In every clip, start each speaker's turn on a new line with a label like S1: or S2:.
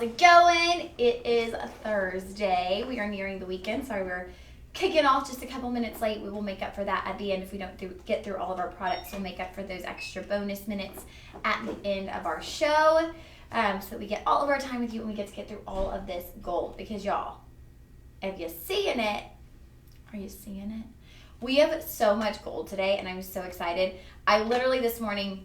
S1: How's it going? It is a Thursday. We are nearing the weekend. Sorry, we're kicking off just a couple minutes late. We will make up for that at the end. If we don't get through all of our products, we'll make up for those extra bonus minutes at the end of our show, so that we get all of our time with you and we get to get through all of this gold. Because y'all, if you're seeing it, are you seeing it? We have so much gold today and I'm so excited. I literally this morning,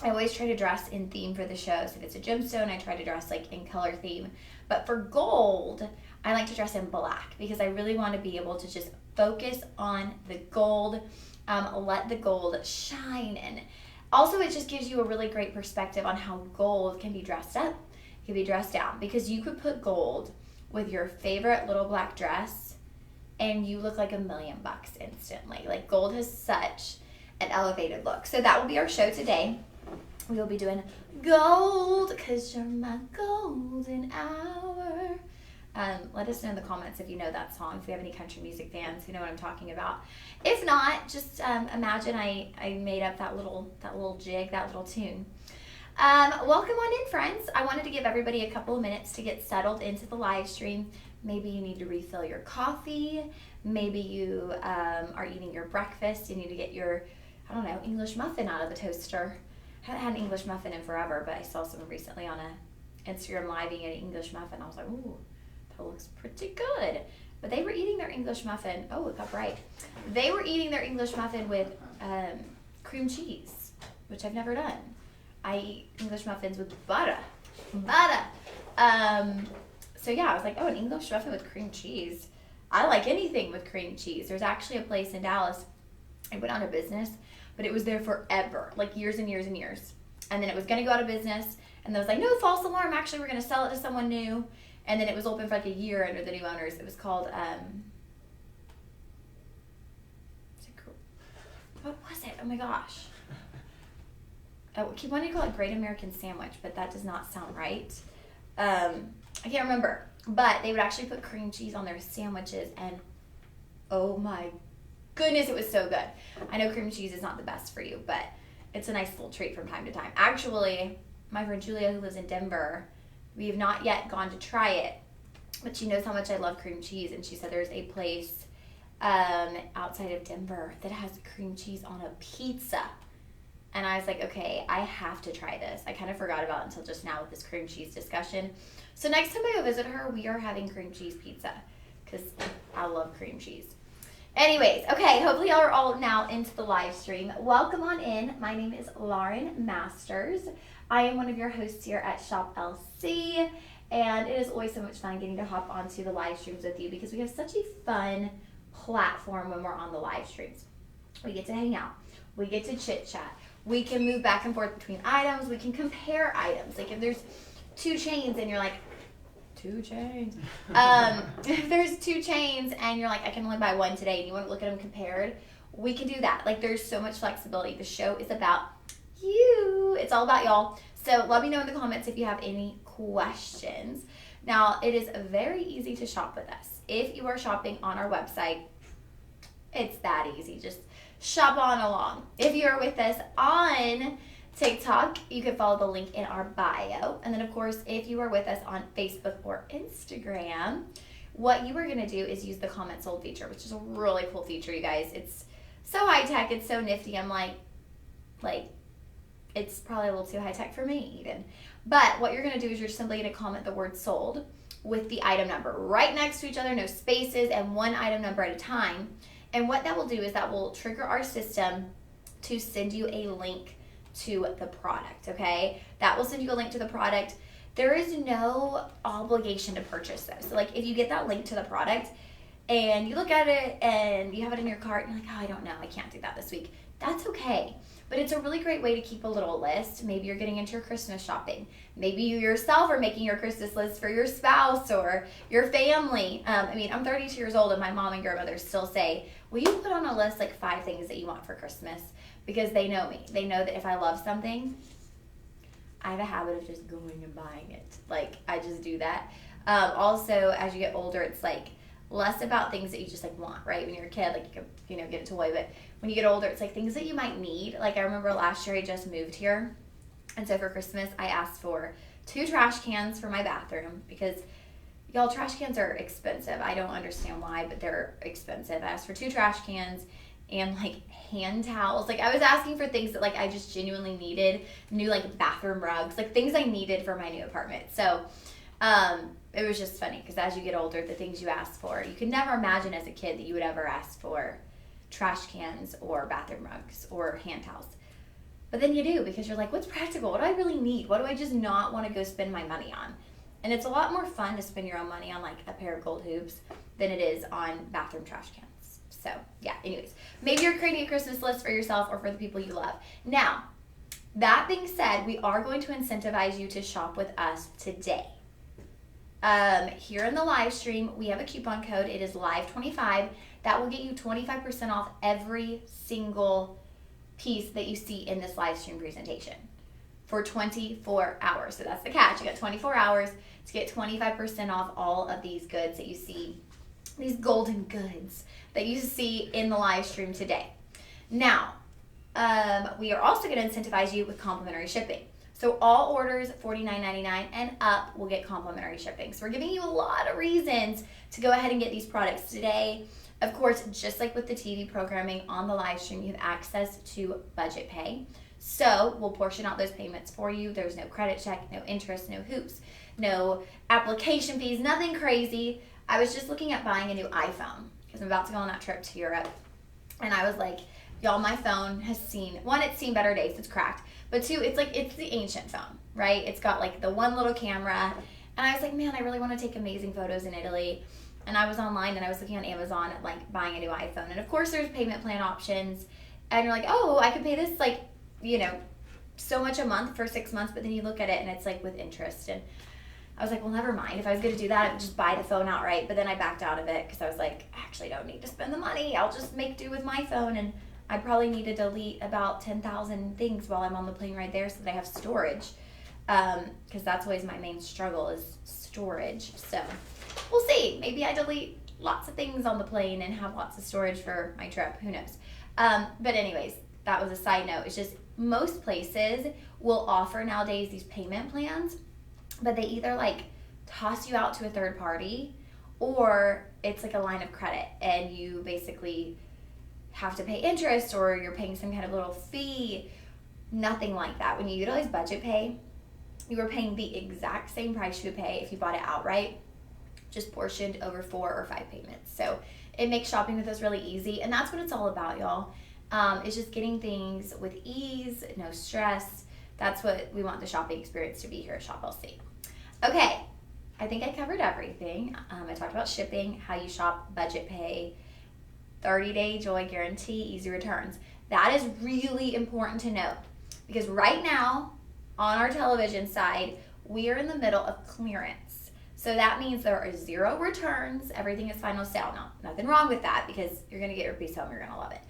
S1: I always try to dress in theme for the show. So if it's a gemstone, I try to dress like in color theme. But for gold, I like to dress in black because I really want to be able to just focus on the gold, let the gold shine. And also it just gives you a really great perspective on how gold can be dressed up, can be dressed down. Because you could put gold with your favorite little black dress and you look like $1,000,000 instantly. Like gold has such an elevated look. So that will be our show today. We will be doing gold because you're my golden hour. Let us know in the comments if you know that song, if we have any country music fans who know what I'm talking about. If not, just imagine I made up that little jig, that little tune. Welcome on in, friends. I wanted to give everybody a couple of minutes to get settled into the live stream. Maybe you need to refill your coffee. Maybe you are eating your breakfast. You need to get your, I don't know, English muffin out of the toaster. I haven't had an English muffin in forever, but I saw someone recently on a Instagram live eating an English muffin. I was like, ooh, that looks pretty good. But they were eating their English muffin. Oh, it got bright. They were eating their English muffin with cream cheese, which I've never done. I eat English muffins with butter. So yeah, I was like, oh, an English muffin with cream cheese. I like anything with cream cheese. There's actually a place in Dallas. I went out of business, but it was there forever, like years and years and years. And then it was going to go out of business. And then it was like, no, false alarm. Actually, we're going to sell it to someone new. And then it was open for like a year under the new owners. It was called, what was it? Oh my gosh. I keep wanting to call it Great American Sandwich, but that does not sound right. I can't remember. But they would actually put cream cheese on their sandwiches. And oh my goodness, it was so good. I know cream cheese is not the best for you, but it's a nice little treat from time to time. Actually, my friend Julia, who lives in Denver, we have not yet gone to try it, but she knows how much I love cream cheese, and she said there's a place outside of Denver that has cream cheese on a pizza. And I was like, okay, I have to try this. I kind of forgot about it until just now with this cream cheese discussion. So next time I go visit her, we are having cream cheese pizza because I love cream cheese. Anyways, okay, hopefully y'all are all now into the live stream. Welcome on in. My name is Lauren Masters. I am one of your hosts here at Shop LC, and it is always so much fun getting to hop onto the live streams with you because we have such a fun platform when we're on the live streams. We get to hang out. We get to chit chat. We can move back and forth between items. We can compare items. Like if there's two chains and you're like, two chains. If there's two chains and you're like, I can only buy one today and you want to look at them compared, we can do that. Like there's so much flexibility. The show is about you. It's all about y'all. So let me know in the comments if you have any questions. Now, it is very easy to shop with us. If you are shopping on our website, it's that easy. Just shop on along. If you are with us on TikTok, you can follow the link in our bio. And then, of course, if you are with us on Facebook or Instagram, what you are going to do is use the comment sold feature, which is a really cool feature, you guys. It's so high-tech. It's so nifty. I'm like, it's probably a little too high-tech for me even. But what you're going to do is you're simply going to comment the word sold with the item number right next to each other, no spaces, and one item number at a time. And what that will do is that will trigger our system to send you a link to the product, okay? That will send you a link to the product. There is no obligation to purchase those. So like if you get that link to the product and you look at it and you have it in your cart and you're like, oh, I don't know, I can't do that this week. That's okay. But it's a really great way to keep a little list. Maybe you're getting into your Christmas shopping. Maybe you yourself are making your Christmas list for your spouse or your family. I'm 32 years old and my mom and grandmother still say, will you put on a list like 5 things that you want for Christmas? Because they know me. They know that if I love something, I have a habit of just going and buying it. Like, I just do that. Also, as you get older, it's like less about things that you just like want, right? When you're a kid, like you can, get a toy, but when you get older, it's like things that you might need. Like I remember last year I just moved here, and so for Christmas I asked for 2 trash cans for my bathroom because, y'all, trash cans are expensive. I don't understand why, but they're expensive. I asked for 2 trash cans and like hand towels. Like I was asking for things that like I just genuinely needed. New like bathroom rugs, like things I needed for my new apartment. So it was just funny because as you get older, the things you ask for, you could never imagine as a kid that you would ever ask for trash cans or bathroom rugs or hand towels. But then you do because you're like, what's practical? What do I really need? What do I just not want to go spend my money on? And it's a lot more fun to spend your own money on like a pair of gold hoops than it is on bathroom trash cans. So yeah, anyways, maybe you're creating a Christmas list for yourself or for the people you love. Now, that being said, we are going to incentivize you to shop with us today. Here in the live stream, we have a coupon code. It is LIVE25. That will get you 25% off every single piece that you see in this live stream presentation for 24 hours. So that's the catch. You got 24 hours to get 25% off all of these goods that you see, these golden goods that you see in the live stream today. Now, we are also going to incentivize you with complimentary shipping. So all orders $49.99 and up will get complimentary shipping. So we're giving you a lot of reasons to go ahead and get these products today. Of course, just like with the TV programming on the live stream, you have access to budget pay. So we'll portion out those payments for you. There's no credit check, no interest, no hoops, no application fees, nothing crazy. I was just looking at buying a new iPhone because I'm about to go on that trip to Europe. And I was like, y'all, my phone has seen, one, it's seen better days, it's cracked. But 2, it's the ancient phone, right? It's got like the one little camera. And I was like, man, I really want to take amazing photos in Italy. And I was online and I was looking on Amazon at like buying a new iPhone. And of course there's payment plan options. And you're like, oh, I could pay this like, you know, so much a month for 6 months. But then you look at it and it's like with interest. And I was like, well, never mind. If I was going to do that, I would just buy the phone outright. But then I backed out of it because I was like, I actually don't need to spend the money. I'll just make do with my phone. And I probably need to delete about 10,000 things while I'm on the plane right there so that I have storage. Because that's always my main struggle is storage. So we'll see. Maybe I delete lots of things on the plane and have lots of storage for my trip. Who knows? But anyways, that was a side note. It's just most places will offer nowadays these payment plans, but they either like toss you out to a third party or it's like a line of credit and you basically have to pay interest or you're paying some kind of little fee. Nothing like that. When you utilize budget pay, you are paying the exact same price you would pay if you bought it outright, just portioned over 4 or 5 payments. So it makes shopping with us really easy, and that's what it's all about, y'all. It's just getting things with ease, no stress. That's what we want the shopping experience to be here at Shop LC. Okay, I think I covered everything. I talked about shipping, how you shop, budget pay, 30-day joy guarantee, easy returns. That is really important to know because right now on our television side, we are in the middle of clearance. So that means there are 0 returns. Everything is final sale. Now, nothing wrong with that because you're going to get your piece home. You're going to love it.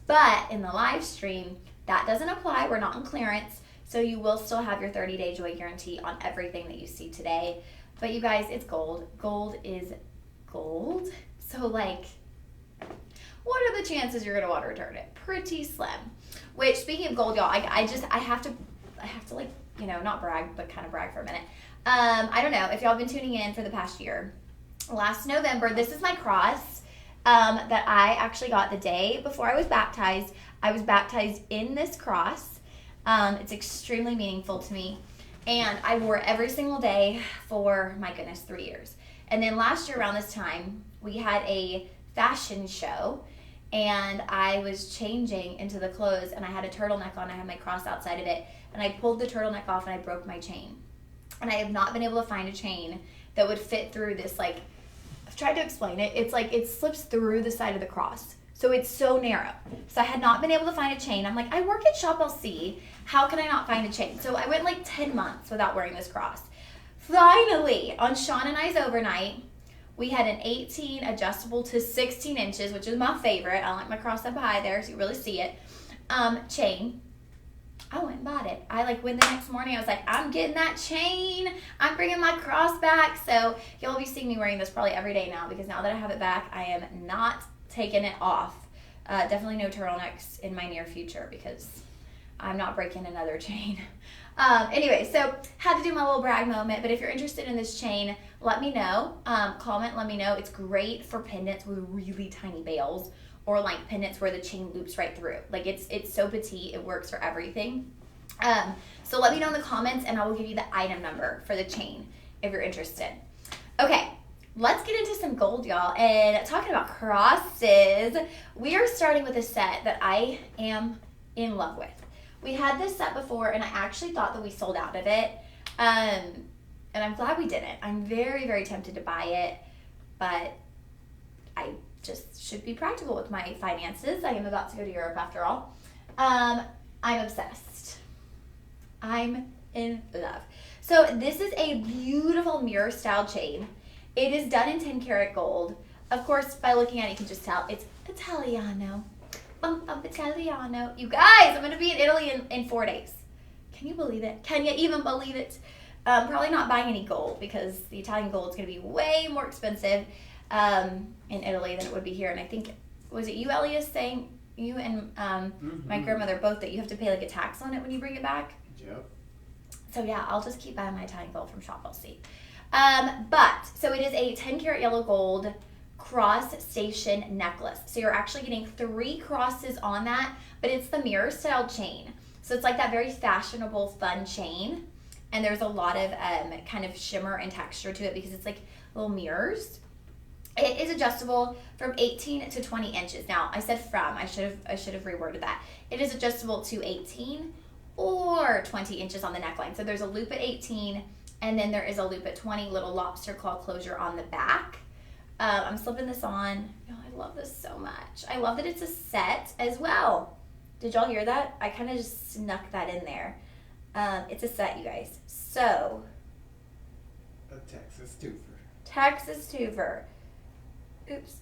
S1: But in the live stream, that doesn't apply. We're not in clearance. So you will still have your 30-day joy guarantee on everything that you see today. But you guys, it's gold. Gold is gold. So like, what are the chances you're going to want to return it? Pretty slim. Which, speaking of gold, y'all, I have to like, you know, not brag, but kind of brag for a minute. I don't know if y'all have been tuning in for the past year. Last November, this is my cross that I actually got the day before I was baptized. I was baptized in this cross. It's extremely meaningful to me. And I wore it every single day for, my goodness, 3 years. And then last year around this time, we had a fashion show. And I was changing into the clothes and I had a turtleneck on. I had my cross outside of it and I pulled the turtleneck off and I broke my chain. And I have not been able to find a chain that would fit through this, like, I've tried to explain it. It's like it slips through the side of the cross. So it's so narrow. So I had not been able to find a chain. I'm like, I work at Shop LC. How can I not find a chain? So I went like 10 months without wearing this cross. Finally, on Sean and I's overnight, we had an 18 adjustable to 16 inches, which is my favorite. I like my cross up high there so you really see it. Chain. I went and bought it. I went the next morning. I was like, I'm getting that chain. I'm bringing my cross back. So you'll be seeing me wearing this probably every day now because now that I have it back, I am not taking it off. Definitely no turtlenecks in my near future because I'm not breaking another chain. Anyway, so had to do my little brag moment, but if you're interested in this chain, let me know. Comment, let me know. It's great for pendants with really tiny bails, or like pendants where the chain loops right through. Like it's so petite, it works for everything. So let me know in the comments and I will give you the item number for the chain if you're interested. Okay, let's get into some gold, y'all. And talking about crosses, we are starting with a set that I am in love with. We had this set before and I actually thought that we sold out of it. And I'm glad we didn't. I'm very, very tempted to buy it, but I just should be practical with my finances. I am about to go to Europe after all. I'm obsessed. I'm in love. So this is a beautiful mirror style chain. It is done in 10 karat gold. Of course, by looking at it, you can just tell it's Italiano. Bum, bum, Italiano. You guys, I'm going to be in Italy in 4 days. Can you believe it? Can you even believe it? Probably not buying any gold because the Italian gold is going to be way more expensive in Italy than it would be here. And I think, was it you, Elias, saying, you and my grandmother both, that you have to pay like a tax on it when you bring it back?
S2: Yep.
S1: So yeah, I'll just keep buying my Italian gold from Shop LC. So it is a 10 karat yellow gold cross station necklace. So you're actually getting 3 crosses on that, but it's the mirror style chain. So it's like that very fashionable, fun chain. And there's a lot of kind of shimmer and texture to it because it's like little mirrors. It is adjustable from 18 to 20 inches. Now, I said from, I should have reworded that. It is adjustable to 18 or 20 inches on the neckline. So there's a loop at 18 and then there is a loop at 20, little lobster claw closure on the back. I'm slipping this on. Oh, I love this so much. I love that it's a set as well. Did y'all hear that? I kind of just snuck that in there. It's a set, you guys. So.
S2: A Texas twofer.
S1: Texas twofer. Oops.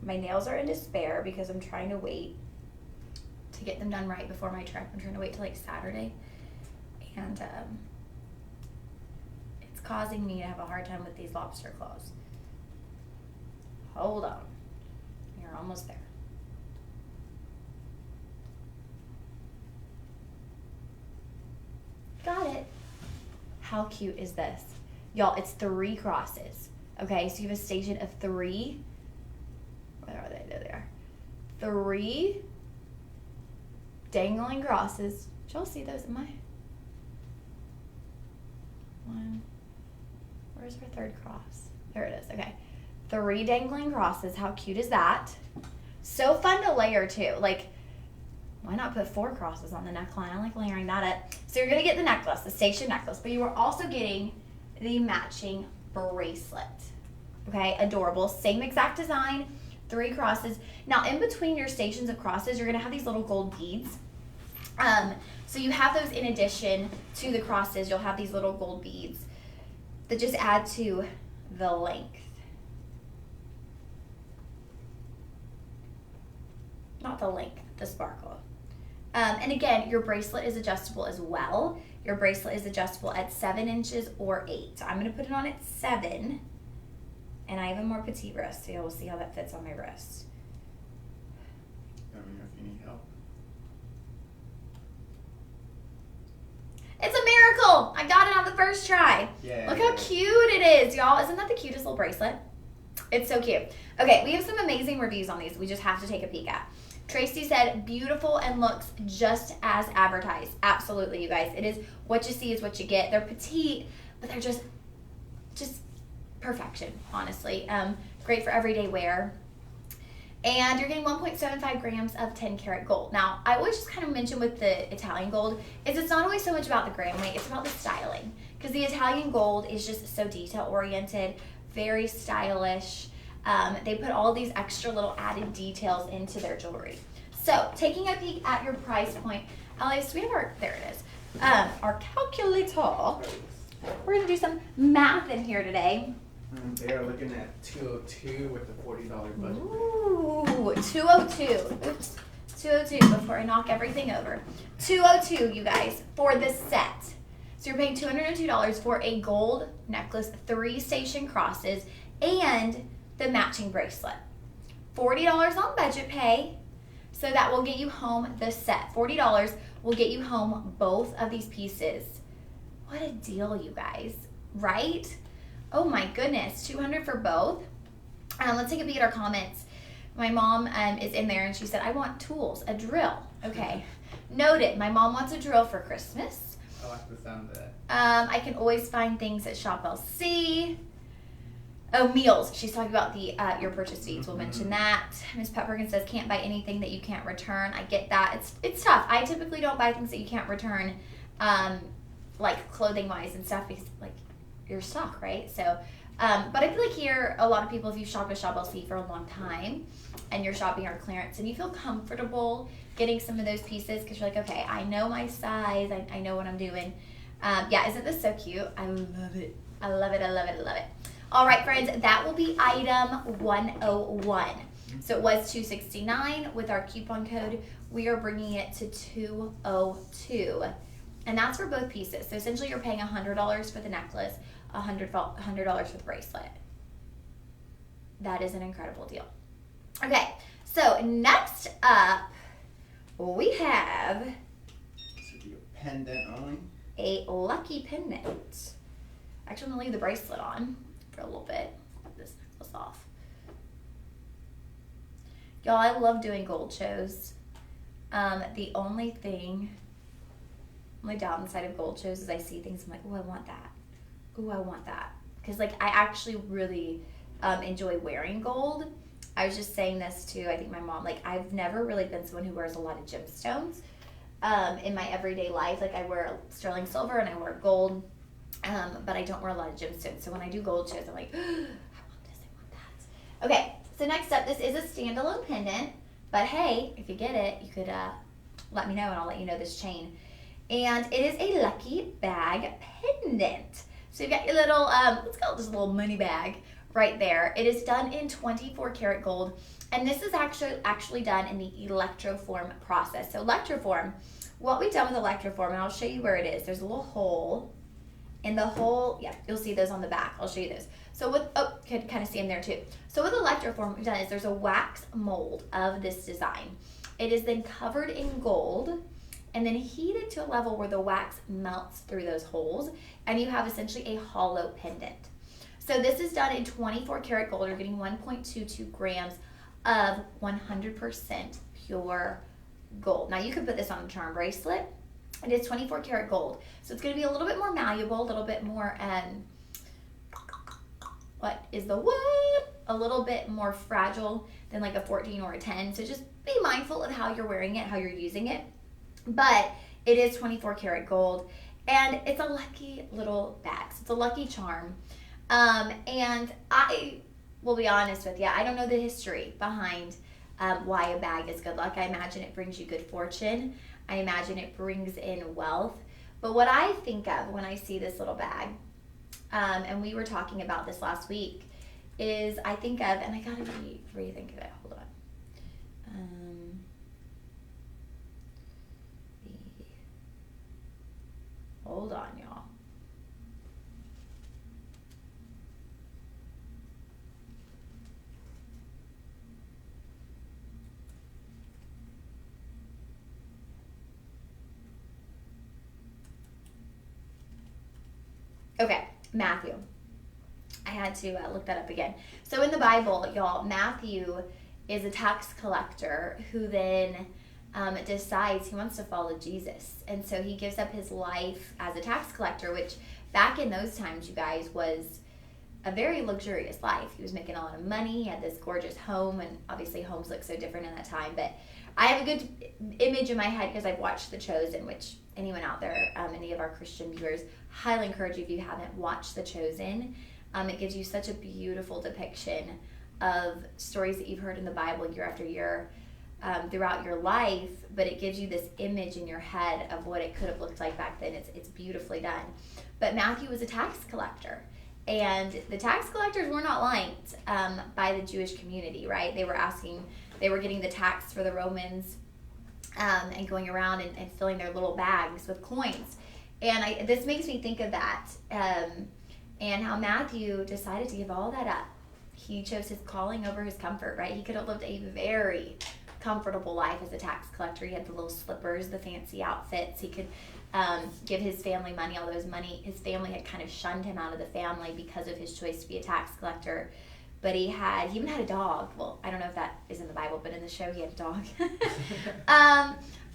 S1: My nails are in despair because I'm trying to wait to get them done right before my trip. I'm trying to wait till like Saturday. And it's causing me to have a hard time with these lobster claws. Hold on. You're almost there. Got it. How cute is this? Y'all, it's 3 crosses. Okay, so you have a station of 3. Where are they? There they are. 3 dangling crosses. Did y'all see those in my? 1. Where's our 3rd cross? There it is. Okay. 3 dangling crosses. How cute is that? So fun to layer too. Like, why not put 4 crosses on the neckline? I like layering that up. So you're going to get the necklace, the station necklace, but you are also getting the matching bracelet. Okay, adorable. Same exact design, 3 crosses. Now, in between your stations of crosses, you're going to have these little gold beads. So you have those in addition to the crosses. You'll have these little gold beads that just add to the length. Not the length, the sparkle. And again, your bracelet is adjustable as well. Your bracelet is adjustable at 7 inches or 8. So I'm going to put it on at 7. And I have a more petite wrist, so we'll see how that fits on my wrist.
S2: Let me know if you need help.
S1: It's a miracle! I got it on the first try.
S2: Yeah.
S1: Look how cute it is, y'all. Isn't that the cutest little bracelet? It's so cute. Okay, we have some amazing reviews on these we just have to take a peek at. Tracy said, beautiful and looks just as advertised. Absolutely, you guys. It is what you see is what you get. They're petite, but they're just perfection, honestly. Great for everyday wear. And you're getting 1.75 grams of 10 karat gold. Now, I always just kind of mention with the Italian gold is it's not always so much about the gram weight, it's about the styling. Because the Italian gold is just so detail oriented, very stylish. They put all these extra little added details into their jewelry. So, taking a peek at your price point, Elias, we have our, there it is, our calculator. We're going to do some math in here today.
S2: They are looking at $202 with a $40 budget.
S1: Ooh, 202. Oops, 202 before I knock everything over. 202, you guys, for this set. So you're paying $202 for a gold necklace, 3 station crosses, and the matching bracelet. $40 on budget pay, so that will get you home the set. $40 will get you home both of these pieces. What a deal, you guys, right? Oh my goodness, $200 for both. Let's take a peek at our comments. My mom is in there and she said, I want tools, a drill. Okay, noted. My mom wants a drill for Christmas.
S2: I like the sound of that.
S1: I can always find things at Shop LC. Oh, meals. She's talking about the your purchase fees. We'll mention that. Miss Pepperkin says, can't buy anything that you can't return. I get that. It's tough. I typically don't buy things that you can't return, like clothing-wise and stuff, because, like, you're stuck, right? So, but I feel like here, a lot of people, if you shop at Shop LC for a long time, and you're shopping our clearance, and you feel comfortable getting some of those pieces, because you're like, okay, I know my size. I know what I'm doing. Yeah, isn't this so cute? I love it. I love it. I love it. I love it. All right, friends, that will be item 101. So it was $269 with our coupon code. We are bringing it to $202, and that's for both pieces. So essentially, you're paying $100 for the necklace, $100 for the bracelet. That is an incredible deal. Okay, so next up, we have
S3: This would be a pendant only.
S1: a lucky pendant. Actually, I'm gonna leave the bracelet on for a little bit. Get this necklace off. Y'all, I love doing gold shows. The only downside of gold shows is I see things, I'm like, oh, I want that. Oh, I want that. Because, like, I actually really enjoy wearing gold. I was just saying this to, I think, my mom. Like, I've never really been someone who wears a lot of gemstones in my everyday life. Like, I wear sterling silver and I wear gold. But I don't wear a lot of gemstones. So when I do gold shows, I'm like, I want this, I want that. Okay, so next up, this is a standalone pendant. But hey, if you get it, you could let me know and I'll let you know this chain. And it is a lucky bag pendant. So you've got your little, let's call it just a little money bag right there. It is done in 24 karat gold. And this is actually done in the electroform process. So electroform, what we've done with electroform, and I'll show you where it is. There's a little hole. In the hole, yeah, you'll see those on the back. I'll show you those. So with, can kind of see them there too. So with electroform, what we've done is there's a wax mold of this design. It is then covered in gold and then heated to a level where the wax melts through those holes, and you have essentially a hollow pendant. So this is done in 24 karat gold. You're getting 1.22 grams of 100% pure gold. Now you could put this on a charm bracelet. It is 24 karat gold. So it's going to be a little bit more malleable, a little bit more, what is the word? A little bit more fragile than like a 14 or a 10. So just be mindful of how you're wearing it, how you're using it. But it is 24 karat gold, and it's a lucky little bag. So it's a lucky charm. And I will be honest with you, I don't know the history behind why a bag is good luck. I imagine it brings you good fortune. I imagine it brings in wealth. But what I think of when I see this little bag, and we were talking about this last week, is I think of, and I gotta rethink of it, hold on. Hold on, y'all. Okay, Matthew. I had to look that up again. So in the Bible, y'all, Matthew is a tax collector who then decides he wants to follow Jesus. And so he gives up his life as a tax collector, which back in those times, you guys, was a very luxurious life. He was making a lot of money. He had this gorgeous home, and obviously homes look so different in that time. But I have a good image in my head because I've watched The Chosen, which anyone out there, any of our Christian viewers, highly encourage you if you haven't watched The Chosen. It gives you such a beautiful depiction of stories that you've heard in the Bible year after year throughout your life, but it gives you this image in your head of what it could have looked like back then. It's beautifully done. But Matthew was a tax collector, and the tax collectors were not liked by the Jewish community, right? They were getting the tax for the Romans and going around and filling their little bags with coins. And this makes me think of that and how Matthew decided to give all that up. He chose his calling over his comfort, right? He could have lived a very comfortable life as a tax collector. He had the little slippers, the fancy outfits. He could give his family money, although his family had kind of shunned him out of the family because of his choice to be a tax collector. But he even had a dog. Well, I don't know if that is in the Bible, but in the show he had a dog.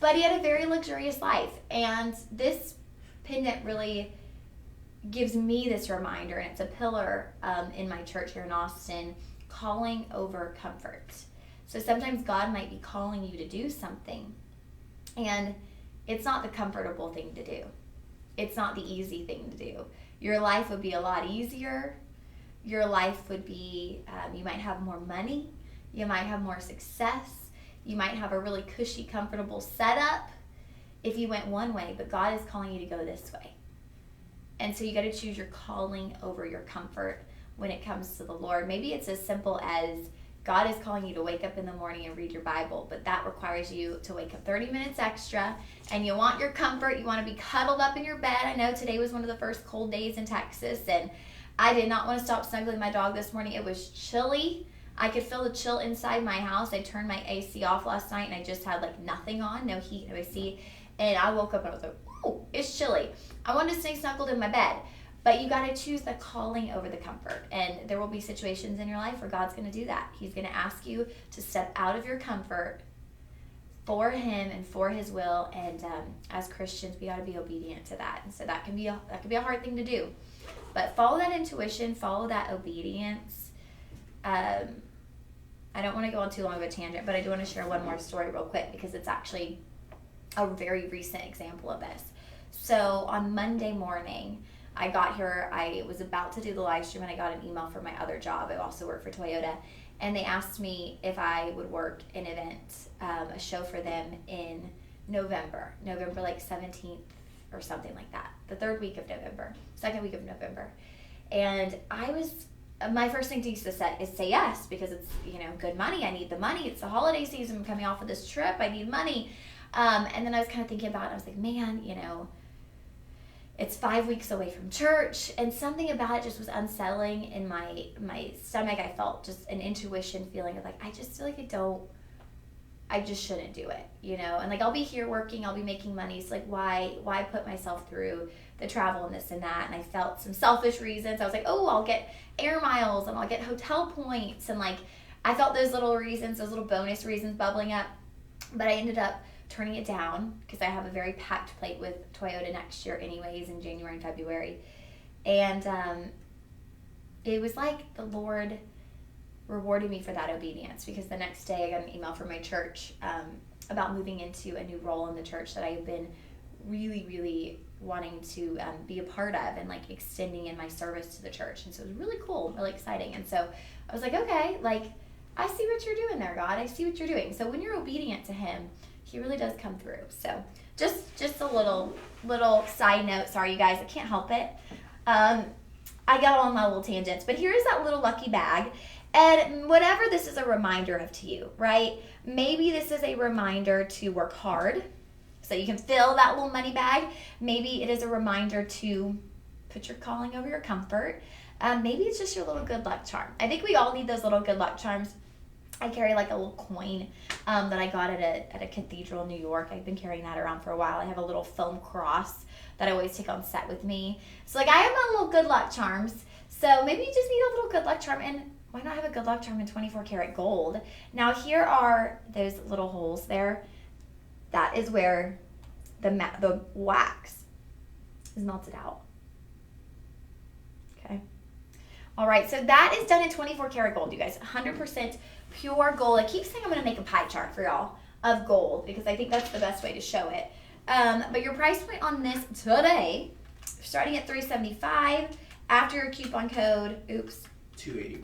S1: But he had a very luxurious life. And this pendant really gives me this reminder, and it's a pillar in my church here in Austin, calling over comfort. So sometimes God might be calling you to do something, and it's not the comfortable thing to do. It's not the easy thing to do. Your life would be a lot easier. Your life would be, you might have more money. You might have more success. You might have a really cushy, comfortable setup if you went one way, but God is calling you to go this way. And so you got to choose your calling over your comfort when it comes to the Lord. Maybe it's as simple as God is calling you to wake up in the morning and read your Bible, but that requires you to wake up 30 minutes extra, and you want your comfort. You want to be cuddled up in your bed. I know today was one of the first cold days in Texas, and I did not want to stop snuggling my dog this morning. It was chilly. I could feel the chill inside my house. I turned my AC off last night, and I just had like nothing on, no heat, no AC, and I woke up and I was like, oh, it's chilly. I wanted to stay snuggled in my bed. But you got to choose the calling over the comfort. And there will be situations in your life where God's going to do that. He's going to ask you to step out of your comfort for Him and for His will. And as Christians, we got to be obedient to that. And so that can be a hard thing to do. But follow that intuition, follow that obedience. I don't want to go on too long of a tangent, but I do want to share one more story real quick because it's actually a very recent example of this. So on Monday morning, I got here, I was about to do the live stream, and I got an email from my other job. I also work for Toyota, and they asked me if I would work an event, a show for them in November like 17th or something like that, the second week of November. And my first thing to say yes, because it's, good money. I need the money. It's the holiday season. I'm coming off of this trip. I need money. And then I was kind of thinking about it. I was like, man, it's 5 weeks away from church, and something about it just was unsettling in my stomach. I felt just an intuition feeling of like, I just feel like I just shouldn't do it, and like, I'll be here working, I'll be making money. So like, why put myself through the travel and this and that? And I felt some selfish reasons. I was like, oh, I'll get air miles and I'll get hotel points. And like, I felt those little reasons, those little bonus reasons bubbling up, but I ended up turning it down because I have a very packed plate with Toyota next year anyways, in January and February. And it was like the Lord rewarded me for that obedience, because the next day I got an email from my church about moving into a new role in the church that I have been really, really wanting to be a part of, and like extending in my service to the church. And so it was really cool, really exciting. And so I was like, okay, like, I see what you're doing there, God. I see what you're doing. So when you're obedient to Him, He really does come through. So just a little side note. Sorry, you guys, I can't help it. I got on my little tangents, but here's that little lucky bag. And whatever this is a reminder of to you, right? Maybe this is a reminder to work hard so you can fill that little money bag. Maybe it is a reminder to put your calling over your comfort. Maybe it's just your little good luck charm. I think we all need those little good luck charms. I carry like a little coin that I got at a cathedral in New York. I've been carrying that around for a while. I have a little foam cross that I always take on set with me. So like, I have my little good luck charms. So maybe you just need a little good luck charm. And why not have a good luck charm in 24 karat gold? Now here are those little holes there. That is where the wax is melted out. Okay. All right, so that is done in 24 karat gold, you guys. 100% pure gold. I keep saying I'm going to make a pie chart for y'all of gold, because I think that's the best way to show it. But your price point on this today, starting at $375, after your coupon code,
S3: $281.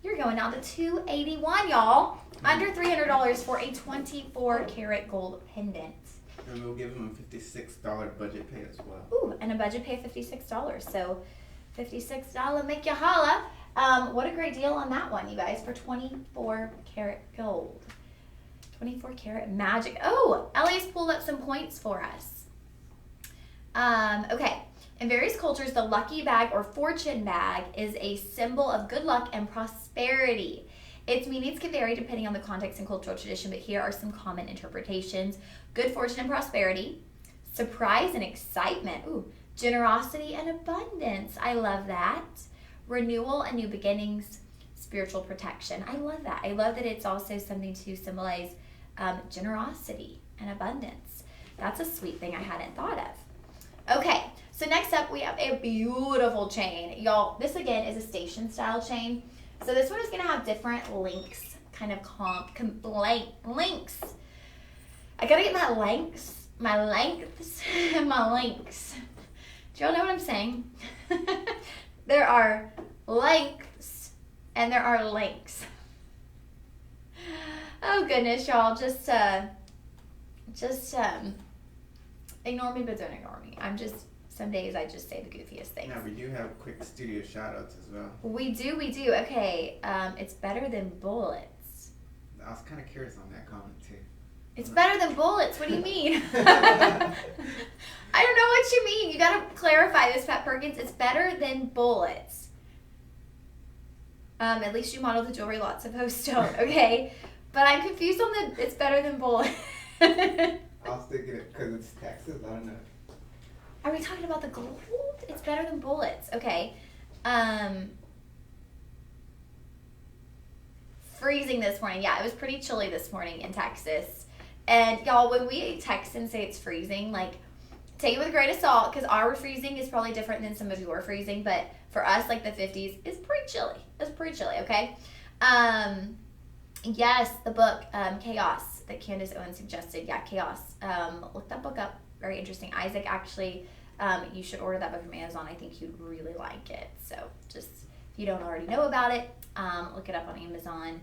S1: You're going down to $281, y'all. Under $300 for a 24 karat gold pendant.
S3: And we'll give them a $56 budget pay as well.
S1: Ooh, and a budget pay of $56. So $56 make you holla. What a great deal on that one, you guys, for 24 karat gold. 24 karat magic. Oh, Ellie's pulled up some points for us. Okay, In various cultures, the lucky bag or fortune bag is a symbol of good luck and prosperity. Its meanings can vary depending on the context and cultural tradition, but here are some common interpretations. Good fortune and prosperity, surprise and excitement, generosity and abundance. I love that. Renewal and new beginnings, spiritual protection. I love that. I love that it's also something to symbolize generosity and abundance. That's a sweet thing I hadn't thought of. Okay, so next up we have a beautiful chain. Y'all, this again is a station style chain. So this one is going to have different links, kind of links. I got to get my lengths, and my links. Do y'all know what I'm saying? There are lengths and there are links. Oh goodness, y'all, just ignore me, but don't ignore me. Some days I just say the goofiest things.
S3: Now we do have quick studio shout outs as well.
S1: We do. Okay, it's better than bullets.
S3: I was kind of curious on that comment too.
S1: It's better than bullets. What do you mean? I don't know what you mean. You got to clarify this, Pat Perkins. It's better than bullets. At least you model the jewelry lots of hosts don't, okay? But I'm confused on the it's better than bullets.
S3: I was thinking it because it's Texas. I don't know.
S1: Are we talking about the gold? It's better than bullets. Okay. Freezing this morning. Yeah, it was pretty chilly this morning in Texas. And y'all, when we text and say it's freezing, like, take it with a grain of salt, because our freezing is probably different than some of your freezing, but for us, like the 50s, is pretty chilly. It's pretty chilly, okay? Yes, the book, Chaos, that Candace Owen suggested. Yeah, Chaos. Look that book up. Very interesting. Isaac, actually, you should order that book from Amazon. I think you'd really like it. So just, if you don't already know about it, look it up on Amazon.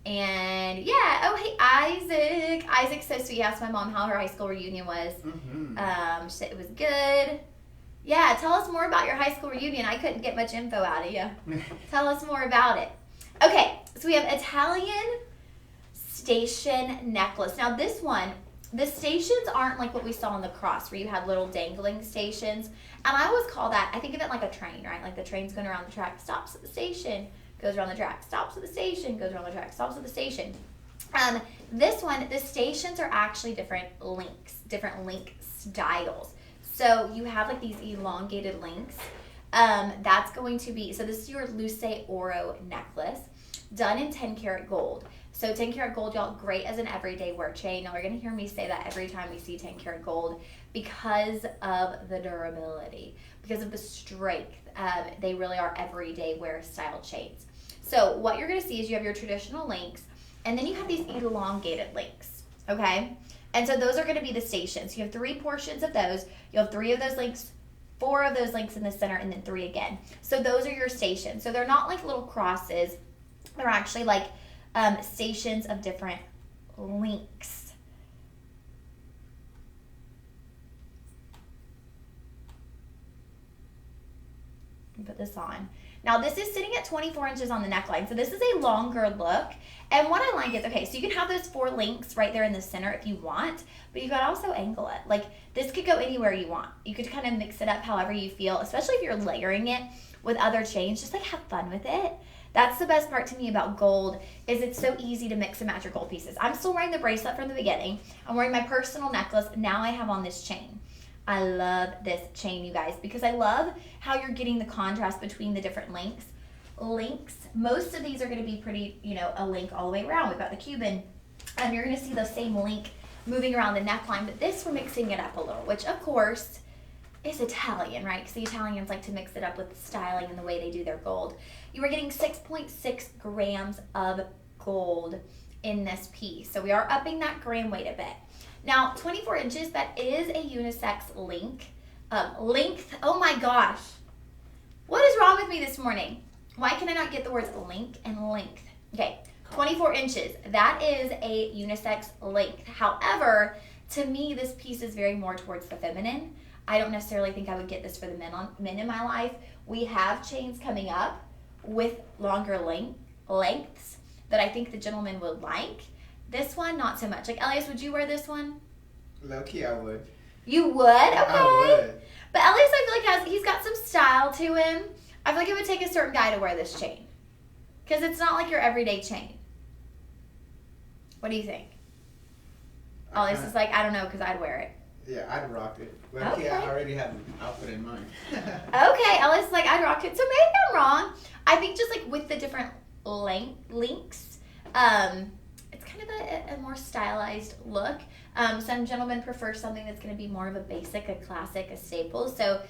S1: And yeah, oh hey, Isaac. Isaac's so sweet. He asked my mom how her high school reunion was. Mm-hmm. She said it was good. Yeah, tell us more about your high school reunion. I couldn't get much info out of you. Tell us more about it. Okay, so we have Italian station necklace. Now this one, the stations aren't like what we saw on the cross where you had little dangling stations. And I always call that, I think of it like a train, right? Like the train's going around the track, stops at the station, goes around the track, stops at the station, goes around the track, stops at the station. This one, the stations are actually different links, different link styles. So you have like these elongated links. That's going to be, so this is your Luce Oro necklace, done in 10 karat gold. So 10 karat gold, y'all, great as an everyday wear chain. Now, you're going to hear me say that every time we see 10 karat gold because of the durability, because of the strength. They really are everyday wear style chains. So what you're going to see is you have your traditional links, and then you have these elongated links, okay? And so those are going to be the stations. You have 3 portions of those. You'll have 3 of those links, 4 of those links in the center, and then 3 again. So those are your stations. So they're not like little crosses. They're actually like stations of different links. Put this on. Now this is sitting at 24 inches on the neckline, so this is a longer look. And what I like is, okay, so you can have those 4 links right there in the center if you want, but you can also angle it. Like this could go anywhere you want. You could kind of mix it up however you feel, especially if you're layering it with other chains. Just like have fun with it. That's the best part to me about gold, is it's so easy to mix and match your gold pieces. I'm still wearing the bracelet from the beginning. I'm wearing my personal necklace. Now I have on this chain. I love this chain, you guys, because I love how you're getting the contrast between the different links. Most of these are going to be pretty, a link all the way around. We've got the Cuban. You're going to see the same link moving around the neckline, but this we're mixing it up a little, which of course is Italian, right? Because the Italians like to mix it up with the styling and the way they do their gold. You are getting 6.6 grams of gold in this piece. So we are upping that gram weight a bit. Now, 24 inches, that is a unisex length. Oh my gosh. What is wrong with me this morning? Why can I not get the words link and length? Okay, 24 inches. That is a unisex length. However, to me, this piece is very more towards the feminine. I don't necessarily think I would get this for the men in my life. We have chains coming up with longer lengths that I think the gentleman would like. This one, not so much. Like, Elias, would you wear this one?
S3: Low-key, I would.
S1: You would? Okay.
S3: I would.
S1: But at least I feel like he's got some style to him. I feel like it would take a certain guy to wear this chain. Because it's not like your everyday chain. What do you think? Alice is like, I don't know, because I'd wear it.
S3: Yeah, I'd rock it. But
S1: Okay.
S3: I already have an outfit in mind.
S1: Okay, Alice is like, I'd rock it. So maybe I'm wrong. I think just like with the different links, it's kind of a more stylized look. Some gentlemen prefer something that's going to be more of a basic, a classic, a staple. So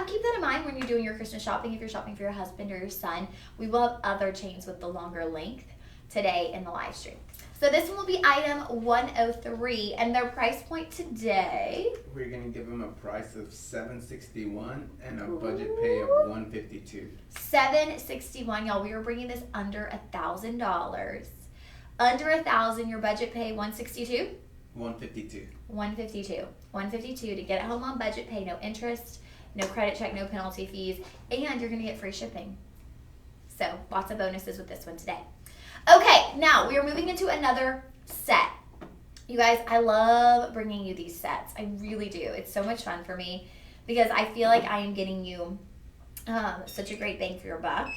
S1: keep that in mind when you're doing your Christmas shopping. If you're shopping for your husband or your son, we will have other chains with the longer length today in the live stream. So this one will be item 103, and their price point today.
S3: We're gonna give them a price of $761 and a budget pay of $152.
S1: $761, y'all. We were bringing this under $1,000. Under $1,000, your budget pay $162.
S3: $152.
S1: $152 to get it home on budget pay, no interest, no credit check, no penalty fees, and you're gonna get free shipping. So lots of bonuses with this one today. Okay, now we are moving into another set. You guys, I love bringing you these sets. I really do. It's so much fun for me because I feel like I am getting you such a great bang for your buck.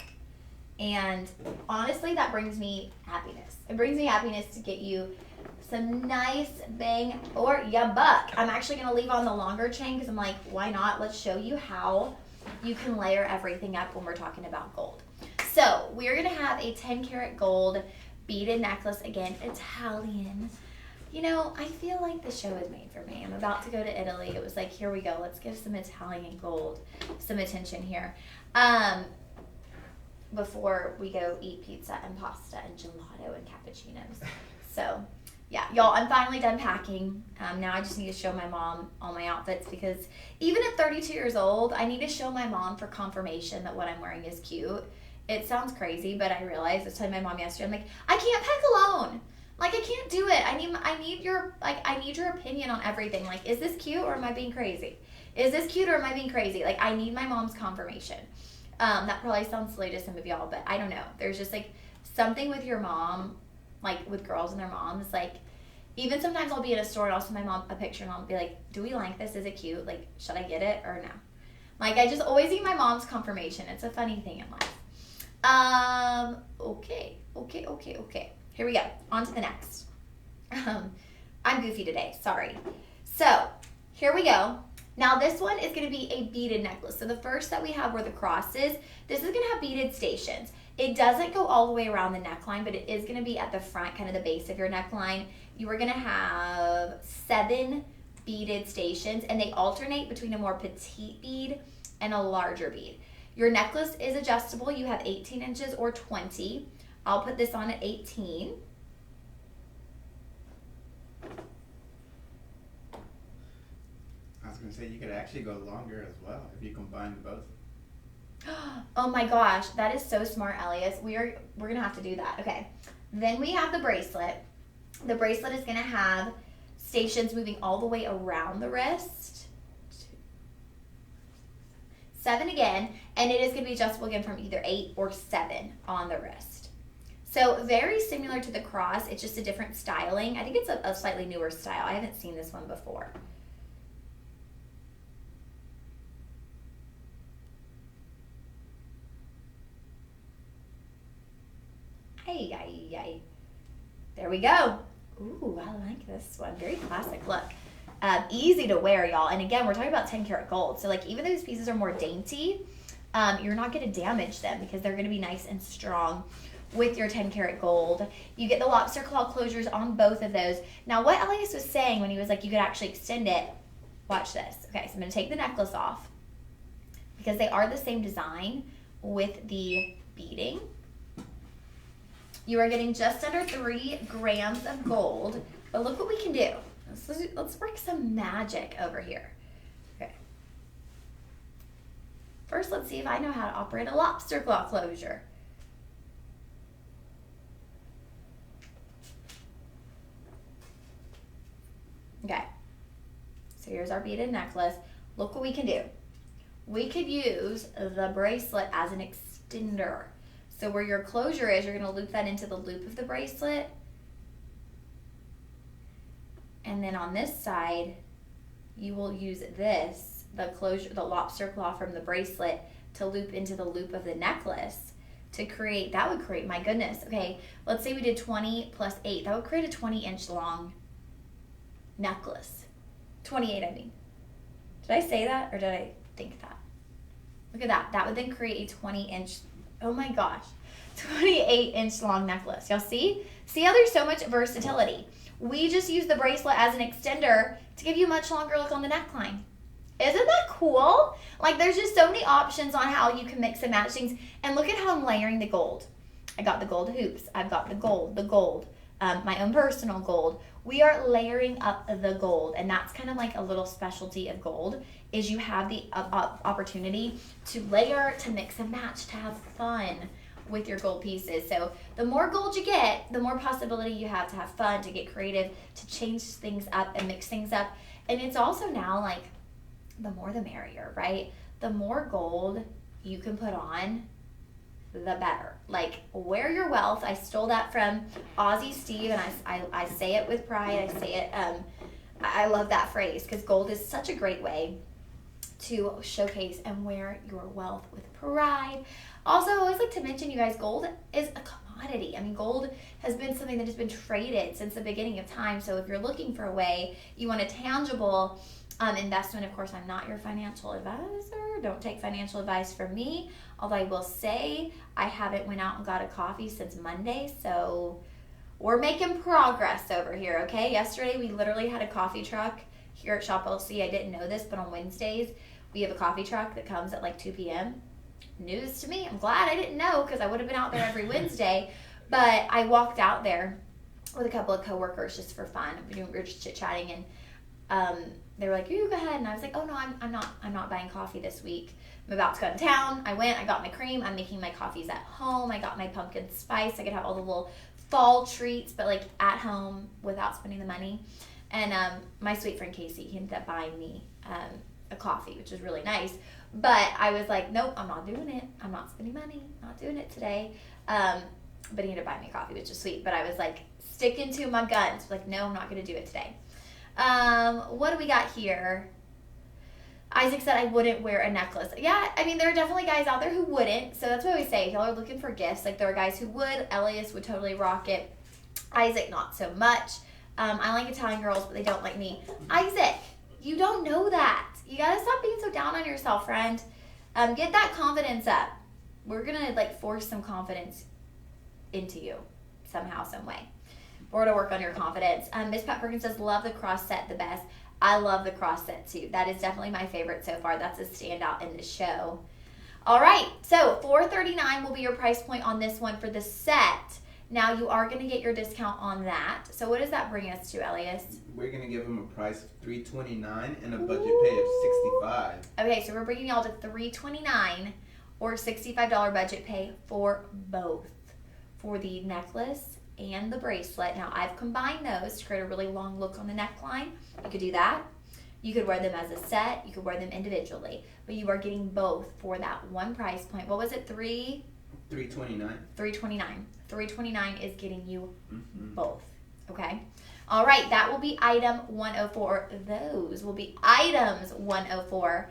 S1: And honestly, that brings me happiness. It brings me happiness to get you some nice bang for your buck. I'm actually going to leave on the longer chain because I'm like, why not? Let's show you how you can layer everything up when we're talking about gold. So we're going to have a 10 karat gold beaded necklace. Again, Italian. You know, I feel like the show is made for me. I'm about to go to Italy. It was like, here we go. Let's give some Italian gold some attention here. Before we go eat pizza and pasta and gelato and cappuccinos. So, yeah, y'all, I'm finally done packing. Now I just need to show my mom all my outfits because even at 32 years old, I need to show my mom for confirmation that what I'm wearing is cute. It sounds crazy, but I realized, I was telling my mom yesterday, I'm like, I can't pack alone. Like, I can't do it. I need your opinion on everything. Like, is this cute or am I being crazy? Is this cute or am I being crazy? Like, I need my mom's confirmation. That probably sounds silly to some of y'all, but I don't know. There's just like something with your mom, like with girls and their moms, like even sometimes I'll be in a store and I'll send my mom a picture and I'll be like, do we like this? Is it cute? Like, should I get it or no? Like, I just always need my mom's confirmation. It's a funny thing in life. Okay. Here we go. On to the next. I'm goofy today. Sorry. So, here we go. Now, this one is going to be a beaded necklace. So, the first that we have where the cross is, this is going to have beaded stations. It doesn't go all the way around the neckline, but it is going to be at the front, kind of the base of your neckline. You are going to have 7 beaded stations, and they alternate between a more petite bead and a larger bead. Your necklace is adjustable. You have 18 inches or 20. I'll put this on at 18.
S3: I was going to say you could actually go longer as well if you combine both.
S1: Oh my gosh, that is so smart, Elias. We're going to have to do that. Okay. Then we have the bracelet. The bracelet is going to have stations moving all the way around the wrist. 7 again, and it is going to be adjustable again from either 8 or 7 on the wrist. So very similar to the cross, it's just a different styling. I think it's a slightly newer style. I haven't seen this one before. Hey. There we go. Ooh, I like this one. Very classic look. Easy to wear, y'all. And again, we're talking about 10 karat gold. So like even though these pieces are more dainty, you're not going to damage them because they're going to be nice and strong with your 10 karat gold. You get the lobster claw closures on both of those. Now what Elias was saying when he was like you could actually extend it, watch this. Okay, so I'm going to take the necklace off because they are the same design with the beading. You are getting just under 3 grams of gold, but look what we can do. Let's work some magic over here. Okay. First, let's see if I know how to operate a lobster claw closure. Okay. So here's our beaded necklace. Look what we can do. We could use the bracelet as an extender. So where your closure is, you're going to loop that into the loop of the bracelet. And then on this side, you will use this, the lobster claw from the bracelet, to loop into the loop of the necklace to create, that would create, my goodness, okay, let's say we did 20 plus 8. That would create a 20-inch long necklace. 28, I mean. Did I say that or did I think that? Look at that. That would then create a 20-inch, oh my gosh, 28-inch long necklace. Y'all see? See how there's so much versatility? We just use the bracelet as an extender to give you a much longer look on the neckline. Isn't that cool? Like, there's just so many options on how you can mix and match things. And look at how I'm layering the gold. I got the gold hoops. I've got the gold, my own personal gold. We are layering up the gold, and that's kind of like a little specialty of gold, is you have the opportunity to layer, to mix and match, to have fun with your gold pieces. So the more gold you get, the more possibility you have to have fun, to get creative, to change things up and mix things up. And it's also now like, the more the merrier, right? The more gold you can put on, the better. Like, wear your wealth. I stole that from Aussie Steve, and I say it with pride. I say it, I love that phrase, because gold is such a great way to showcase and wear your wealth with pride. Also, I always like to mention, you guys, gold is a commodity. I mean, gold has been something that has been traded since the beginning of time. So if you're looking for a way, you want a tangible investment. Of course, I'm not your financial advisor. Don't take financial advice from me. Although I will say I haven't went out and got a coffee since Monday, so we're making progress over here, okay? Yesterday, we literally had a coffee truck here at Shop LC. I didn't know this, but on Wednesdays, we have a coffee truck that comes at like 2 p.m. News to me. I'm glad I didn't know, because I would have been out there every Wednesday. But I walked out there with a couple of coworkers just for fun. We were just chit-chatting, and they were like, "You go ahead," and I was like, "Oh no, I'm not buying coffee this week. I'm about to go to town." I went, I got my cream. I'm making my coffees at home. I got my pumpkin spice. I could have all the little fall treats, but like at home without spending the money. And my sweet friend Casey, he ended up buying me a coffee, which was really nice. But I was like, nope, I'm not doing it. I'm not spending money. Not doing it today. But he ended up buying me coffee, which is sweet. But I was like sticking to my guns. Like, no, I'm not going to do it today. What do we got here? Isaac said I wouldn't wear a necklace. Yeah, I mean, there are definitely guys out there who wouldn't. So that's what we say. If y'all are looking for gifts, like there are guys who would. Elias would totally rock it. Isaac, not so much. I like Italian girls, but they don't like me. Isaac, you don't know that. You gotta stop being so down on yourself, friend. Get that confidence up. We're gonna like force some confidence into you somehow, some way. Or to work on your confidence. Miss Pat Perkins says, love the cross set the best. I love the cross set too. That is definitely my favorite so far. That's a standout in the show. All right, so $439 will be your price point on this one for the set. Now you are going to get your discount on that. So what does that bring us to, Elias?
S3: We're going to give them a price of $329 and a budget pay of $65.
S1: Okay, so we're bringing y'all to $329 or $65 budget pay for both. For the necklace and the bracelet. Now I've combined those to create a really long look on the neckline. You could do that. You could wear them as a set. You could wear them individually. But you are getting both for that one price point. What was it? $329. $329 is getting you both. Okay? All right, that will be item 104. Those will be items 104.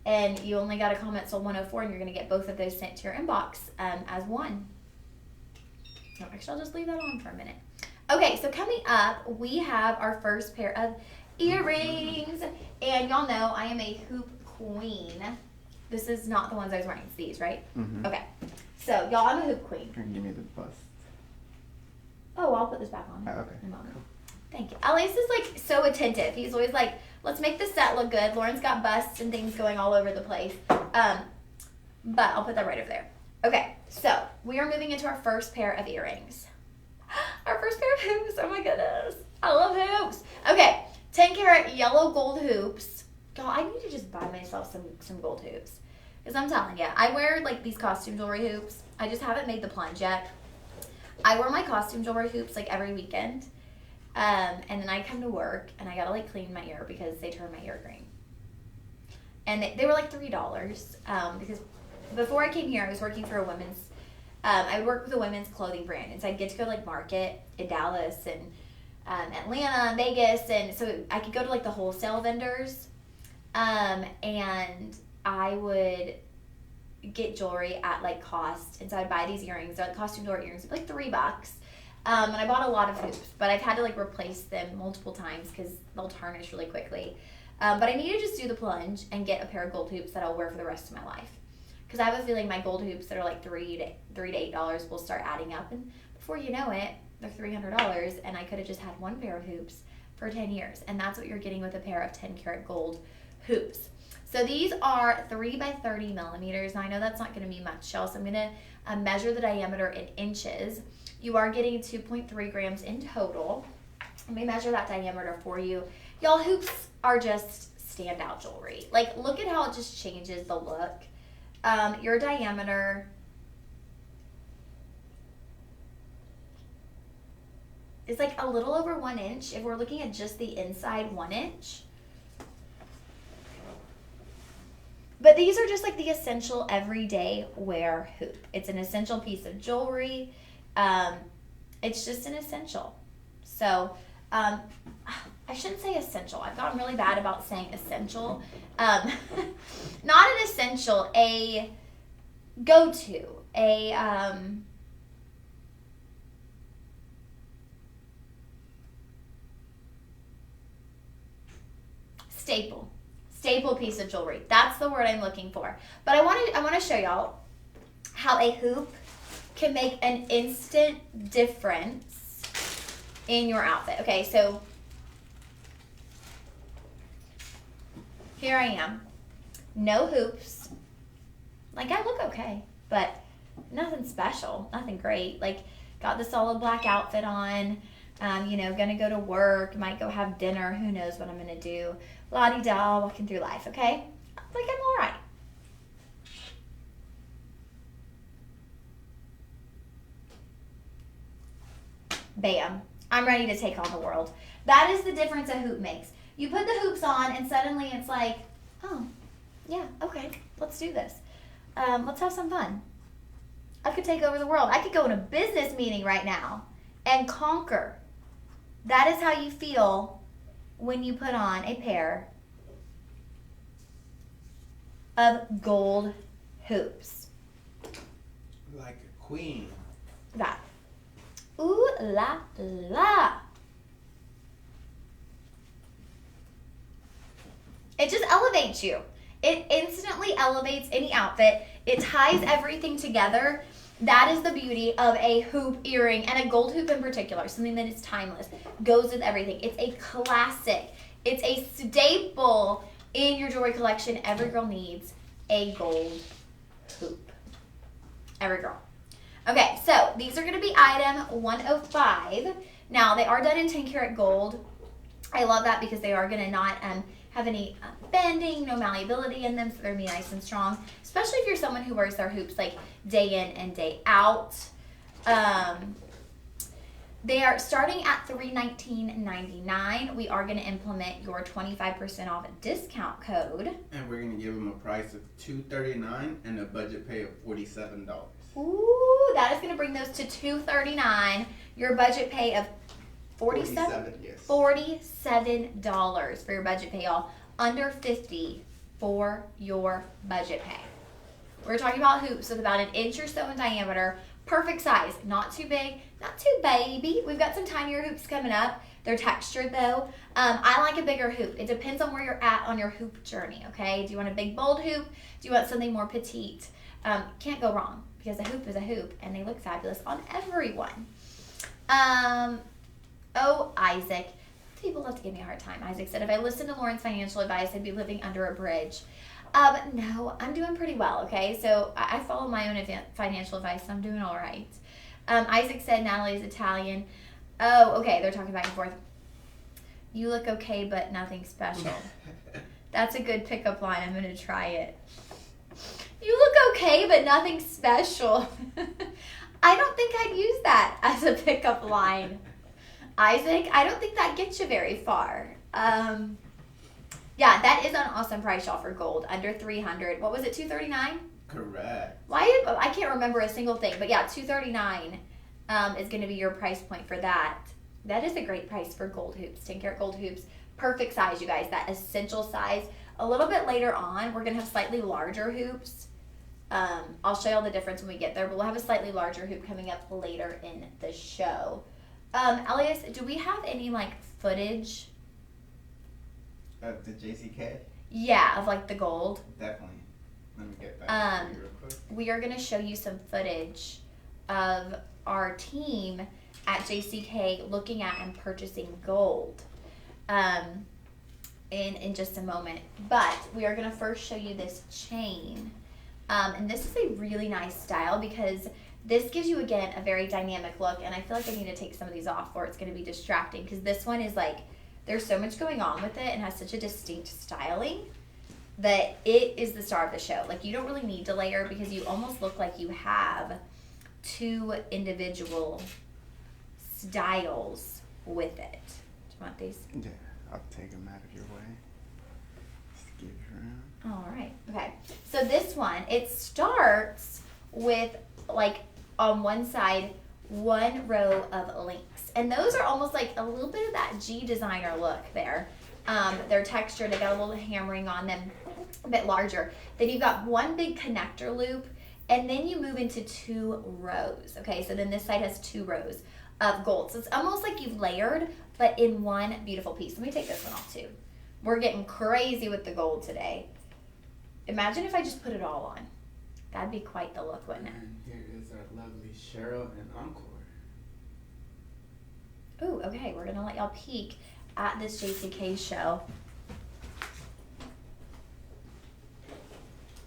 S1: And you only got to comment sold 104, and you're going to get both of those sent to your inbox as one. No, actually, I'll just leave that on for a minute. Okay, so coming up, we have our first pair of earrings. And y'all know I am a hoop queen. This is not the ones I was wearing. It's these, right?
S3: Mm-hmm.
S1: Okay. So, y'all, I'm a hoop queen.
S3: Give me the bust.
S1: Oh, I'll put this back on.
S3: Okay.
S1: In a moment. Thank you. Elias is like so attentive. He's always like, let's make the set look good. Lauren's got busts and things going all over the place. But I'll put that right over there. Okay, so we are moving into our first pair of earrings. Our first pair of hoops. Oh my goodness. I love hoops. Okay, 10 karat yellow gold hoops. God, I need to just buy myself some gold hoops. Because I'm telling you, I wear like these costume jewelry hoops. I just haven't made the plunge yet. I wear my costume jewelry hoops like every weekend. And then I come to work and I gotta like clean my ear because they turn my ear green. And they were like $3 because before I came here, I was working for a women's, I would work with a women's clothing brand. And so I'd get to go to like market in Dallas and Atlanta and Vegas, and so I could go to like the wholesale vendors, and I would get jewelry at like cost, and so I'd buy these earrings. They're like costume door earrings, like $3. And I bought a lot of hoops, but I've had to like replace them multiple times because they'll tarnish really quickly. But I need to just do the plunge and get a pair of gold hoops that I'll wear for the rest of my life. Because I have a feeling my gold hoops that are like $3 to $8 will start adding up, and before you know it, they're $300, and I could have just had one pair of hoops for 10 years, and that's what you're getting with a pair of 10 karat gold hoops. So these are 3 by 30 millimeters. Now I know that's not going to be much, y'all, so I'm going to measure the diameter in inches. You are getting 2.3 grams in total. Let me measure that diameter for you. Y'all, hoops are just standout jewelry. Like, look at how it just changes the look. Your diameter is like a little over 1 inch. If we're looking at just the inside, 1 inch. But these are just like the essential everyday wear hoop. It's an essential piece of jewelry. It's just an essential. So, I shouldn't say essential. I've gotten really bad about saying essential. Not an essential, a go-to, a staple piece of jewelry. That's the word I'm looking for. But I want to show y'all how a hoop can make an instant difference in your outfit. Okay, so here I am. No hoops. Like, I look okay, but nothing special, nothing great. Like, got the solid black outfit on, gonna go to work, might go have dinner, who knows what I'm gonna do. La-di-da, walking through life, okay? Like, I'm all right. Bam. I'm ready to take on the world. That is the difference a hoop makes. You put the hoops on and suddenly it's like, oh, yeah, okay, let's do this. Let's have some fun. I could take over the world. I could go in a business meeting right now and conquer. That is how you feel when you put on a pair of gold hoops.
S3: Like a queen.
S1: That. Ooh la la. It just elevates you. It instantly elevates any outfit. It ties everything together. That is the beauty of a hoop earring, and a gold hoop in particular, something that is timeless, goes with everything. It's a classic. It's a staple in your jewelry collection. Every girl needs a gold hoop. Every girl. Okay, so these are going to be item 105. Now, they are done in 10 karat gold. I love that because they are going to not have any bending, no malleability in them, so they're going to be nice and strong, especially if you're someone who wears their hoops like day in and day out. They are starting at $319.99. We are going to implement your 25% off discount code.
S3: And we're going to give them a price of $239 and a budget pay of $47.
S1: Ooh, that is going to bring those to $239. Your budget pay of $47?
S3: Yes.
S1: $47 for your budget pay, y'all. Under $50 for your budget pay. We're talking about hoops with about 1 inch or so in diameter. Perfect size. Not too big, not too baby. We've got some tinier hoops coming up. They're textured though. I like a bigger hoop. It depends on where you're at on your hoop journey, okay? Do you want a big, bold hoop? Do you want something more petite? Can't go wrong because a hoop is a hoop and they look fabulous on everyone. Isaac. People love to give me a hard time. Isaac said, if I listened to Lauren's financial advice, I'd be living under a bridge. No, I'm doing pretty well, okay? So I follow my own financial advice, so I'm doing all right. Isaac said Natalie's Italian. Oh, okay, they're talking back and forth. You look okay, but nothing special. That's a good pickup line. I'm going to try it. You look okay, but nothing special. I don't think I'd use that as a pickup line. Isaac, I don't think that gets you very far. Yeah, that is an awesome price, y'all, for gold. Under $300. What was it, $239?
S3: Correct.
S1: I can't remember a single thing, but yeah, $239 is going to be your price point for that. That is a great price for gold hoops. 10 karat gold hoops. Perfect size, you guys. That essential size. A little bit later on, we're going to have slightly larger hoops. I'll show you all the difference when we get there, but we'll have a slightly larger hoop coming up later in the show. Elias, do we have any like footage?
S3: Of the JCK?
S1: Yeah, of like the gold.
S3: Definitely. Let me get that for you real quick.
S1: We are going to show you some footage of our team at JCK looking at and purchasing gold in just a moment. But we are going to first show you this chain. And this is a really nice style because this gives you, again, a very dynamic look. And I feel like I need to take some of these off or it's going to be distracting because this one is like, there's so much going on with it and has such a distinct styling that it is the star of the show. Like, you don't really need to layer because you almost look like you have two individual styles with it. Do you want these?
S3: Yeah, I'll take them out of your way. Just give it around.
S1: All right. Okay. So this one, it starts with like on one side, one row of links. And those are almost like a little bit of that G designer look there. They're textured, they got a little hammering on them, a bit larger. Then you've got one big connector loop, and then you move into 2 rows. Okay, so then this side has 2 rows of gold. So it's almost like you've layered, but in one beautiful piece. Let me take this one off too. We're getting crazy with the gold today. Imagine if I just put it all on. That'd be quite the look, wouldn't it?
S2: And here is our lovely Cheryl and Encore.
S1: Ooh, okay, we're gonna let y'all peek at this JCK show.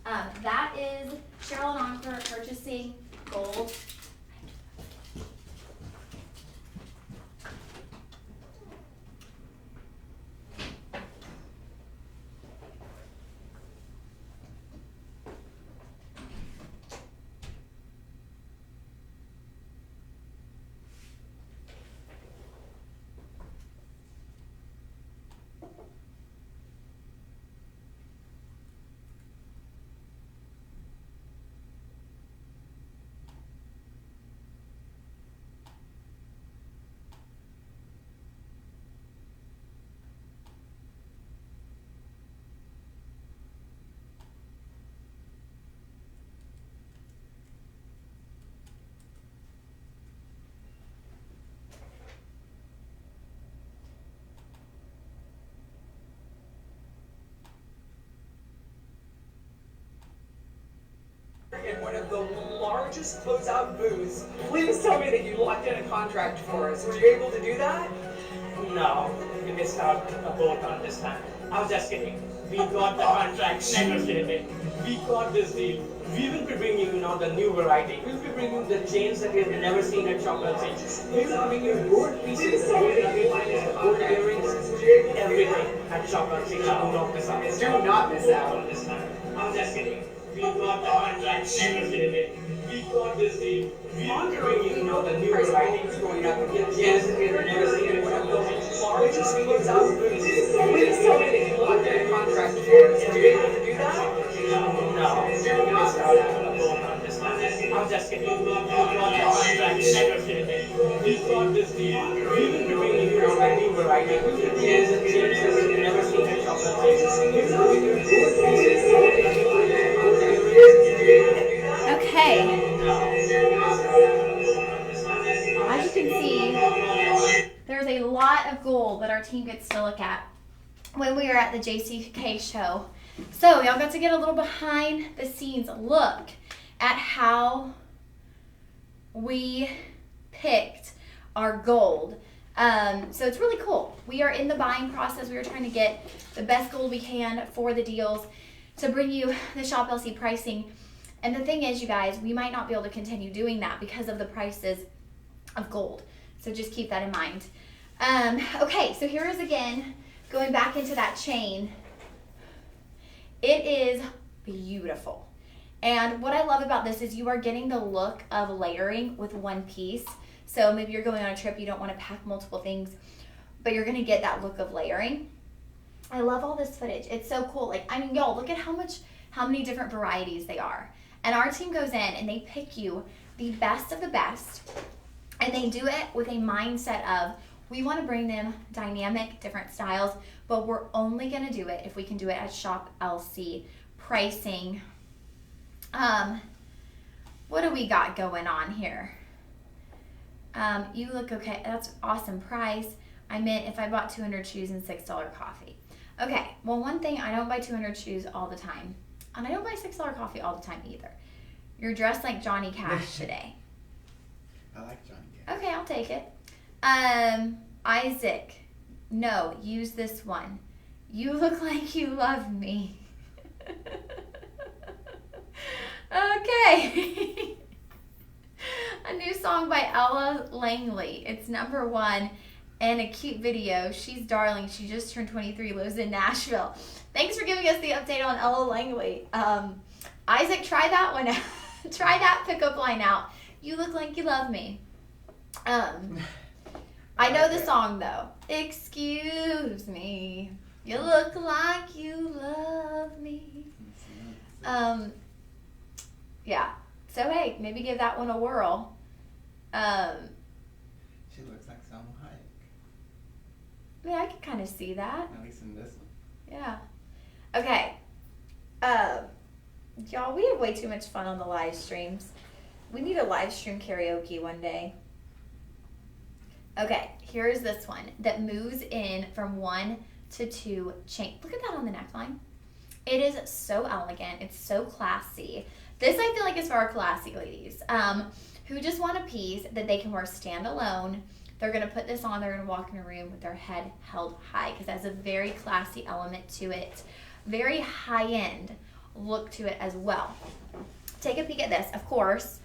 S1: That is Cheryl and Encore purchasing gold.
S4: In one of the largest closeout booths. Please tell me that you locked in a contract for us. Were you able to do that?
S5: No, we missed out a boat on this time. I was just kidding. We got the contract negotiated. We got this deal. We will be bringing you now the new variety. We'll be bringing the chains that you've never seen at Chocolate City. We will bring you gold pieces, gold earrings, everything at Chocolate City. Do not miss out.
S4: Do not miss out.
S5: This time. I was just kidding. We got the contract negotiated. We got this deal. We will be bringing you now the new variety.
S4: Going up against
S5: Chains that you've never seen at Chocolate City.
S4: largest closeout booths. Please tell me that you locked in a contract for us. Were you able to do that?
S5: No, we missed out a boat on this time. I was just kidding. We got the contract negotiated. We got this deal. We will be bringing you now the new variety. Chains that you've never seen at Chocolate City. We will be bringing you gold pieces, gold earrings.
S1: Okay. As you can see, there's a lot of gold that our team gets to look at when we are at the JCK show. So y'all got to get a little behind the scenes look at how we picked our gold. So it's really cool. We are in the buying process. We are trying to get the best gold we can for the deals to bring you the Shop LC pricing. And the thing is, you guys, we might not be able to continue doing that because of the prices of gold. So just keep that in mind. Okay, so here is again, going back into that chain. It is beautiful. And what I love about this is you are getting the look of layering with one piece. So maybe you're going on a trip, you don't want to pack multiple things, but you're going to get that look of layering. I love all this footage. It's so cool. Like, I mean, y'all, look at how many different varieties they are. And our team goes in and they pick you the best of the best. And they do it with a mindset of, We want to bring them dynamic, different styles, but we're only going to do it if we can do it at Shop LC pricing. What do we got going on here? You look okay. That's awesome price. I meant if I bought 200 shoes and $6 coffee. Okay, well, one thing, I don't buy 200 shoes all the time. And I don't buy $6 coffee all the time either. You're dressed like Johnny Cash today.
S3: I like Johnny Cash.
S1: Okay, I'll take it. Isaac, no, use this one. You look like you love me. Okay. A new song by Ella Langley. It's #1 and a cute video. She's darling. She just turned 23, lives in Nashville. Thanks for giving us the update on Ella Langley. Isaac, try that one out. Try that pickup line out. You look like you love me. I know the song though. Excuse me. You look like you love me. Yeah. So hey, maybe give that one a whirl.
S3: She looks like Selma Hayek.
S1: Yeah, I can kind of see that.
S3: At least in this one.
S1: Yeah. Okay. Y'all, we have way too much fun on the live streams. We need a live stream karaoke one day. Okay, here's this one that moves in from 1 to 2 chain. Look at that on the neckline. It is so elegant. It's so classy. This I feel like is for our classy ladies who just want a piece that they can wear standalone. They're going to put this on. They're going to walk in a room with their head held high because it has a very classy element to it. Very high-end look to it as well. Take a peek at this. Of course,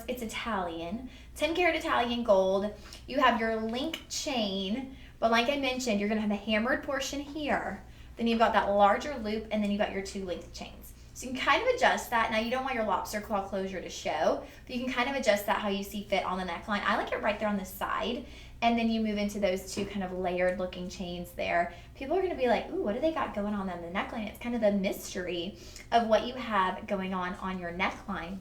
S1: it's Italian. 10 karat Italian gold. You have your link chain, but like I mentioned, you're going to have the hammered portion here. Then you've got that larger loop, and then you've got your 2 link chains. So you can kind of adjust that. Now, you don't want your lobster claw closure to show, but you can kind of adjust that how you see fit on the neckline. I like it right there on the side, and then you move into those 2 kind of layered looking chains there. People are going to be like, ooh, what do they got going on the neckline? It's kind of the mystery of what you have going on your neckline.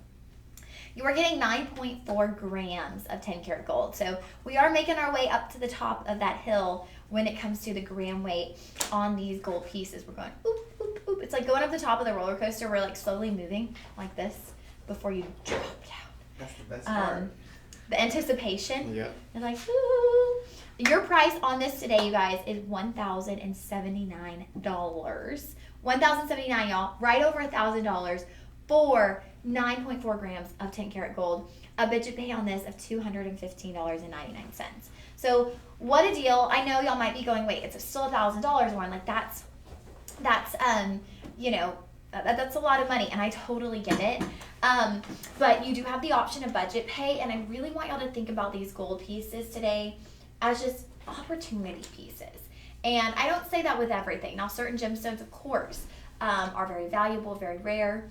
S1: You are getting 9.4 grams of 10 karat gold. So we are making our way up to the top of that hill when it comes to the gram weight on these gold pieces. We're going, oop, oop, oop. It's like going up the top of the roller coaster. We're like slowly moving like this before you drop down.
S3: That's the best part.
S1: The anticipation.
S3: Yep.
S1: You're like, ooh. Your price on this today, you guys, is $1,079. $1,079, y'all. Right over $1,000 for 9.4 grams of 10 karat gold. A budget pay on this of $215.99. So what a deal. I know y'all might be going, wait, it's still $1,000 one. Like that's you know, that's a lot of money, and I totally get it. But you do have the option of budget pay, and I really want y'all to think about these gold pieces today as just opportunity pieces. And I don't say that with everything. Now, certain gemstones, of course, are very valuable, very rare.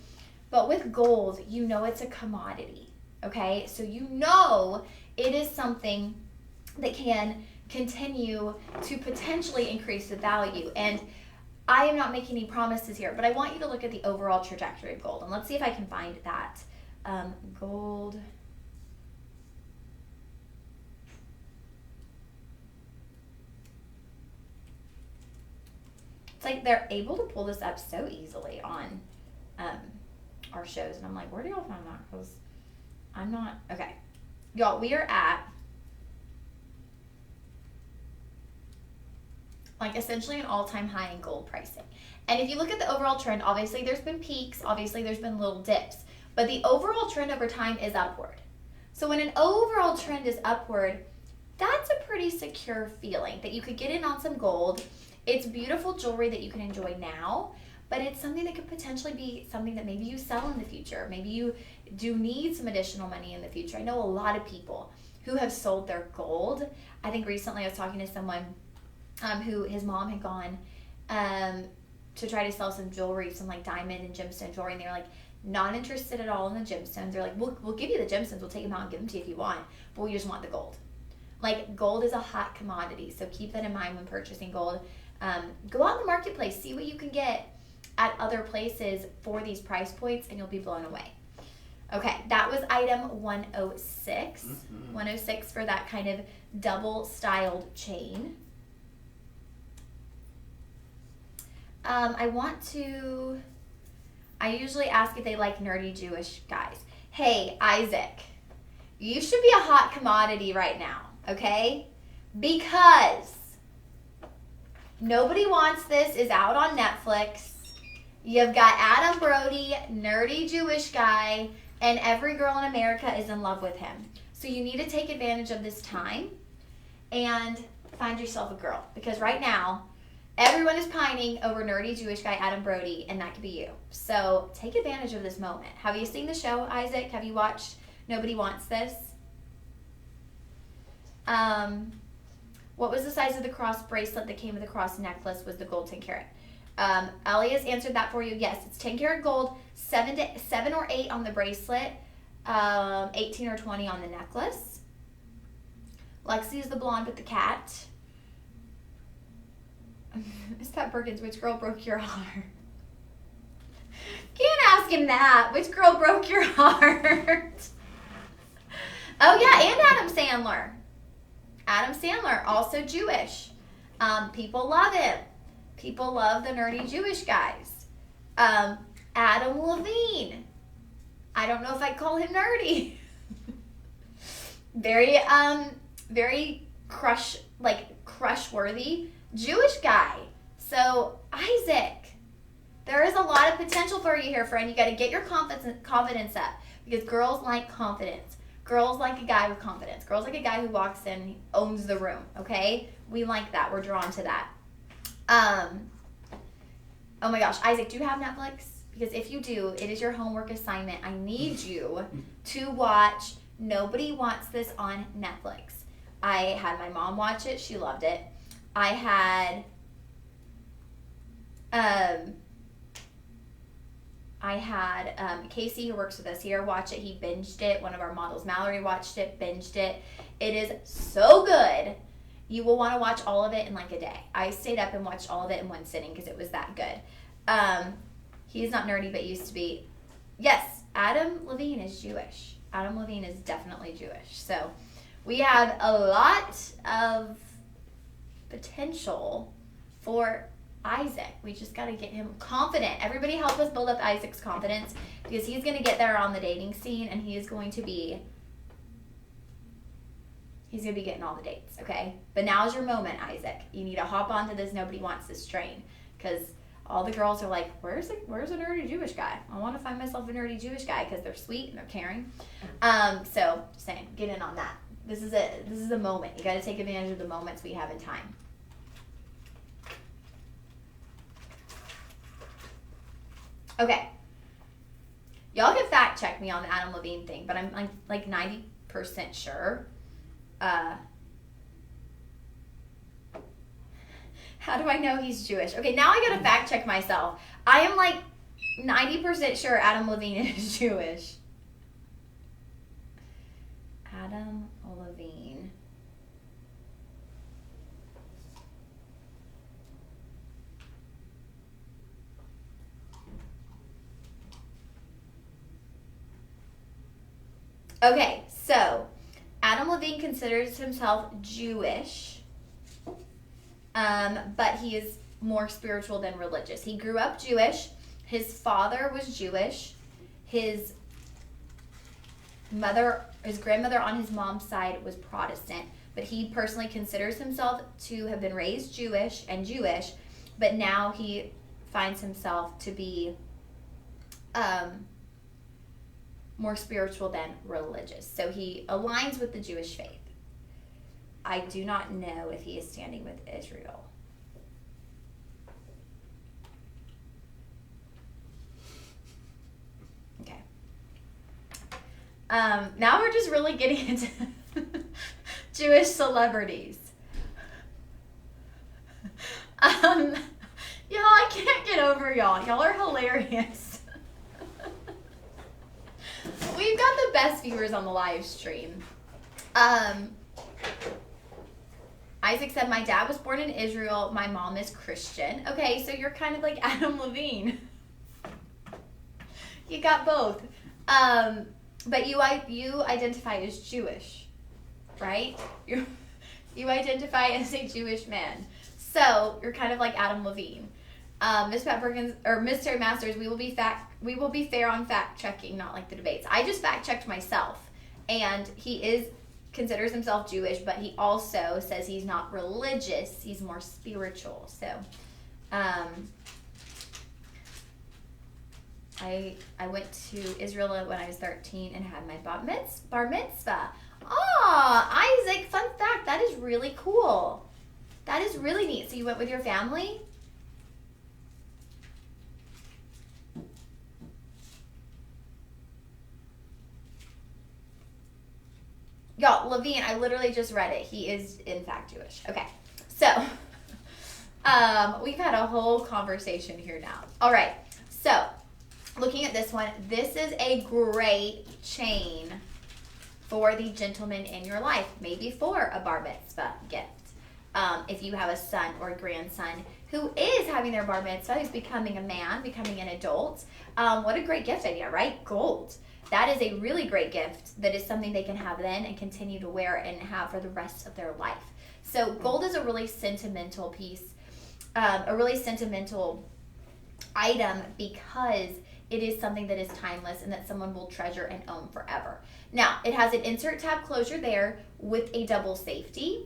S1: But with gold, you know it's a commodity, okay? So you know it is something that can continue to potentially increase the value. And I am not making any promises here, but I want you to look at the overall trajectory of gold. And let's see if I can find that. Gold. It's like they're able to pull this up so easily on our shows. And I'm like, where do y'all find that? Because I'm not. Okay. Y'all, we are at like essentially an all-time high in gold pricing. And if you look at the overall trend, obviously there's been peaks, obviously there's been little dips, but the overall trend over time is upward. So when an overall trend is upward, that's a pretty secure feeling that you could get in on some gold. It's beautiful jewelry that you can enjoy now, but it's something that could potentially be something that maybe you sell in the future. Maybe you do need some additional money in the future. I know a lot of people who have sold their gold. I think recently I was talking to someone who his mom had gone to try to sell some jewelry, some like diamond and gemstone jewelry, and they were like not interested at all in the gemstones. They're like, we'll give you the gemstones, we'll take them out and give them to you if you want, but we just want the gold. Like, gold is a hot commodity, so keep that in mind when purchasing gold. Go out in the marketplace, see what you can get at other places for these price points, and you'll be blown away. Okay, that was item 106.
S3: Mhm.
S1: 106 for that kind of double-styled chain. I usually ask if they like nerdy Jewish guys. Hey, Isaac, you should be a hot commodity right now, okay? Because Nobody Wants This is out on Netflix. You've got Adam Brody, nerdy Jewish guy, and every girl in America is in love with him. So you need to take advantage of this time and find yourself a girl. Because right now, everyone is pining over nerdy Jewish guy Adam Brody, and that could be you. So take advantage of this moment. Have you seen the show, Isaac? Have you watched Nobody Wants This? What was the size of the cross bracelet that came with the cross necklace? Was the gold 10 karat? Elias answered that for you. Yes, it's 10 karat gold, 7 or 8 on the bracelet, 18 or 20 on the necklace. Lexi is the blonde with the cat. Is that Perkins? Which girl broke your heart? Can't ask him that. Which girl broke your heart? Oh yeah, and Adam Sandler. Adam Sandler, also Jewish. People love him. People love the nerdy Jewish guys. Adam Levine. I don't know if I'd call him nerdy. Very crush-worthy Jewish guy. So, Isaac, there is a lot of potential for you here, friend. You got to get your confidence up because girls like confidence. Girls like a guy with confidence. Girls like a guy who walks in and owns the room, okay? We like that. We're drawn to that. Oh my gosh, Isaac, do you have Netflix? Because if you do, it is your homework assignment. I need you to watch Nobody Wants This on Netflix. I had my mom watch it. She loved it. I had Casey, who works with us here, watch it. He binged it. One of our models, Mallory, watched it, binged it. It is so good. You will want to watch all of it in like a day. I stayed up and watched all of it in one sitting because it was that good. He's not nerdy, but used to be. Yes, Adam Levine is Jewish. Adam Levine is definitely Jewish. So we have a lot of potential for Isaac. We just got to get him confident. Everybody help us build up Isaac's confidence because he's going to get there on the dating scene and he is going to be getting all the dates, okay? But now is your moment, Isaac. You need to hop onto this Nobody Wants This train because all the girls are like, where's a nerdy Jewish guy? I want to find myself a nerdy Jewish guy because they're sweet and they're caring. So just saying, get in on that. This is a moment. You got to take advantage of the moments we have in time. Okay. Y'all can fact check me on the Adam Levine thing, but I'm like 90% sure. How do I know he's Jewish? Okay, now I gotta fact check myself. I am like 90% sure Adam Levine is Jewish. Adam Levine. Okay, so Adam Levine considers himself Jewish, but he is more spiritual than religious. He grew up Jewish. His father was Jewish. His grandmother on his mom's side was Protestant, but he personally considers himself to have been raised Jewish, but now he finds himself to be more spiritual than religious. So he aligns with the Jewish faith. I do not know if he is standing with Israel. Okay. Now we're just really getting into Jewish celebrities. Y'all, I can't get over y'all. Y'all are hilarious. We've got the best viewers on the live stream. Isaac said, my dad was born in Israel. My mom is Christian. Okay, so you're kind of like Adam Levine. You got both. But you identify as Jewish, right? You identify as a Jewish man. So you're kind of like Adam Levine. Miss Pat Perkins or Miss Terry Masters, we will be fair on fact checking, not like the debates. I just fact checked myself, and he considers himself Jewish, but he also says he's not religious, he's more spiritual. So I went to Israel when I was 13 and had my bar mitzvah. Oh, Isaac, fun fact, that is really cool. That is really neat. So you went with your family? Y'all, Levine, I literally just read it. He is, in fact, Jewish. Okay. So, we've had a whole conversation here now. All right. So, looking at this one, this is a great chain for the gentleman in your life. Maybe for a bar mitzvah gift. If you have a son or a grandson who is having their bar mitzvah, who's becoming a man, becoming an adult, what a great gift idea, right? Gold. That is a really great gift that is something they can have then and continue to wear and have for the rest of their life. So gold is a really sentimental piece, a really sentimental item because it is something that is timeless and that someone will treasure and own forever. Now, it has an insert tab closure there with a double safety.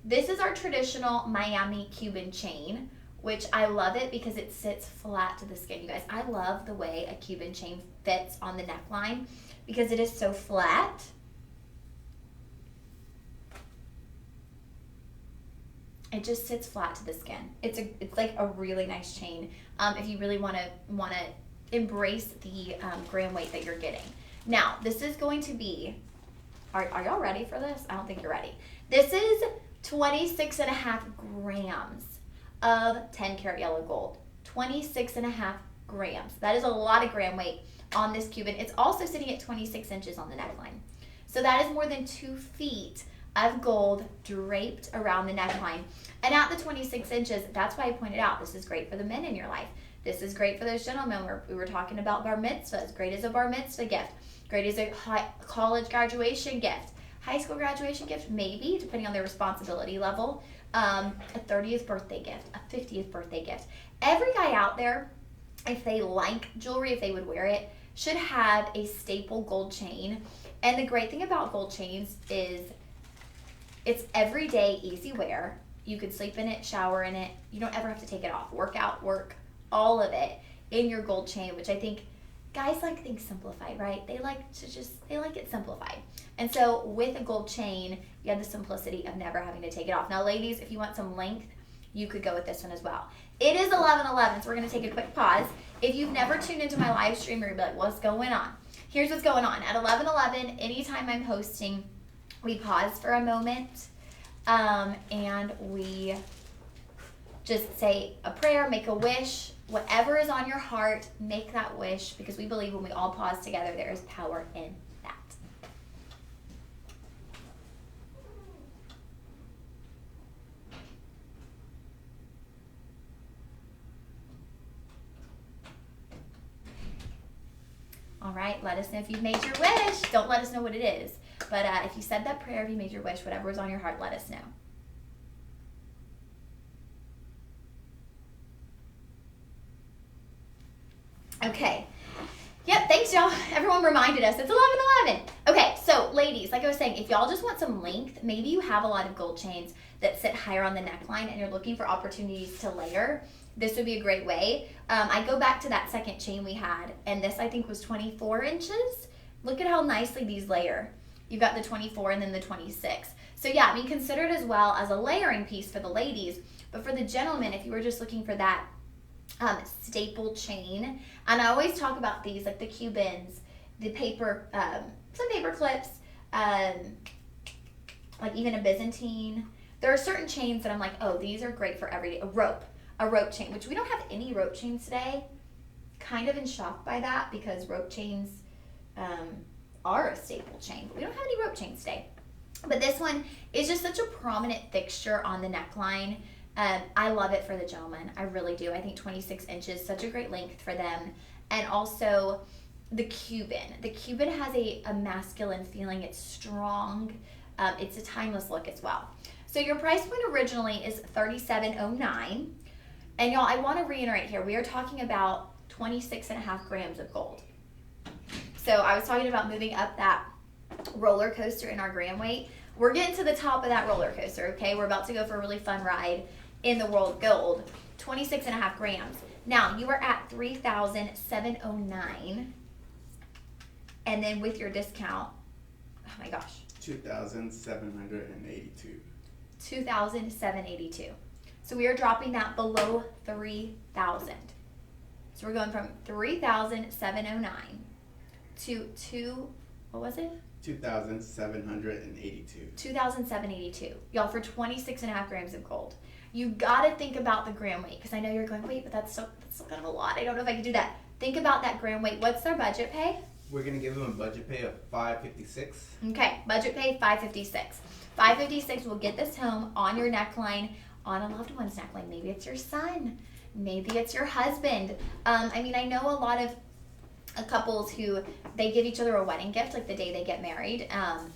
S1: This is our traditional Miami Cuban chain, which I love it because it sits flat to the skin. You guys, I love the way a Cuban chain fits on the neckline because it is so flat. It just sits flat to the skin. It's like a really nice chain if you really want to embrace the gram weight that you're getting. Now, this is going to be, are y'all ready for this? I don't think you're ready. This is 26.5 grams of 10 karat yellow gold. 26.5 grams. That is a lot of gram weight on this Cuban. It's also sitting at 26 inches on the neckline. So that is more than 2 feet of gold draped around the neckline. And at the 26 inches, that's why I pointed out this is great for the men in your life. This is great for those gentlemen. We were talking about bar mitzvahs. Great as a bar mitzvah gift. Great as a college graduation gift. High school graduation gift, maybe, depending on their responsibility level. A 30th birthday gift, a 50th birthday gift. Every guy out there, if they like jewelry, if they would wear it, should have a staple gold chain. And the great thing about gold chains is it's everyday easy wear. You could sleep in it, shower in it. You don't ever have to take it off. Work out, work, all of it in your gold chain, which I think guys like things simplified, right? They like it simplified. And so with a gold chain, you have the simplicity of never having to take it off. Now, ladies, if you want some length, you could go with this one as well. It is 11:11, so we're going to take a quick pause. If you've never tuned into my live stream, you're going to be like, what's going on? Here's what's going on. At 11:11, anytime I'm hosting, we pause for a moment, and we just say a prayer, make a wish. Whatever is on your heart, make that wish, because we believe when we all pause together, there is power in that. All right, let us know if you've made your wish. Don't let us know what it is. But if you said that prayer, if you made your wish, whatever was on your heart, let us know. Okay. Yep, thanks, y'all. Everyone reminded us. It's 11:11. Okay, so ladies, like I was saying, if y'all just want some length, maybe you have a lot of gold chains that sit higher on the neckline and you're looking for opportunities to layer, this would be a great way. I go back to that second chain we had, and this I think was 24 inches. Look at how nicely these layer. You've got the 24 and then the 26. So yeah, I mean, consider it as well as a layering piece for the ladies, but for the gentlemen, if you were just looking for that staple chain, and I always talk about these, like the Cubans, the paper, some paper clips, like even a Byzantine. There are certain chains that I'm like, oh, these are great for everyday. A rope chain, which we don't have any rope chains today. Kind of in shock by that because rope chains are a staple chain, but we don't have any rope chains today. But this one is just such a prominent fixture on the neckline. I love it for the gentleman. I really do. I think 26 inches, such a great length for them. And also, the Cuban. The Cuban has a masculine feeling. It's strong. It's a timeless look as well. So your price point originally is $37.09. And y'all, I want to reiterate here, we are talking about 26.5 grams of gold. So I was talking about moving up that roller coaster in our gram weight. We're getting to the top of that roller coaster, okay? We're about to go for a really fun ride in the world of gold. 26.5 grams. Now, you are at $3,709. And then with your discount, oh my gosh.
S3: 2,782.
S1: 2,782. So we are dropping that below 3,000. So we're going from 3,709 to what was it?
S3: 2,782.
S1: 2,782. Y'all, for 26.5 grams of gold. You gotta think about the gram weight, because I know you're going, wait, but that's still kind of a lot. I don't know if I can do that. Think about that gram weight. What's their budget pay?
S3: We're gonna give them a budget pay of $556.
S1: Okay, budget pay $556. $556 will get this home on your neckline, on a loved one's neckline. Maybe it's your son. Maybe it's your husband. I mean, I know a lot of couples who they give each other a wedding gift like the day they get married.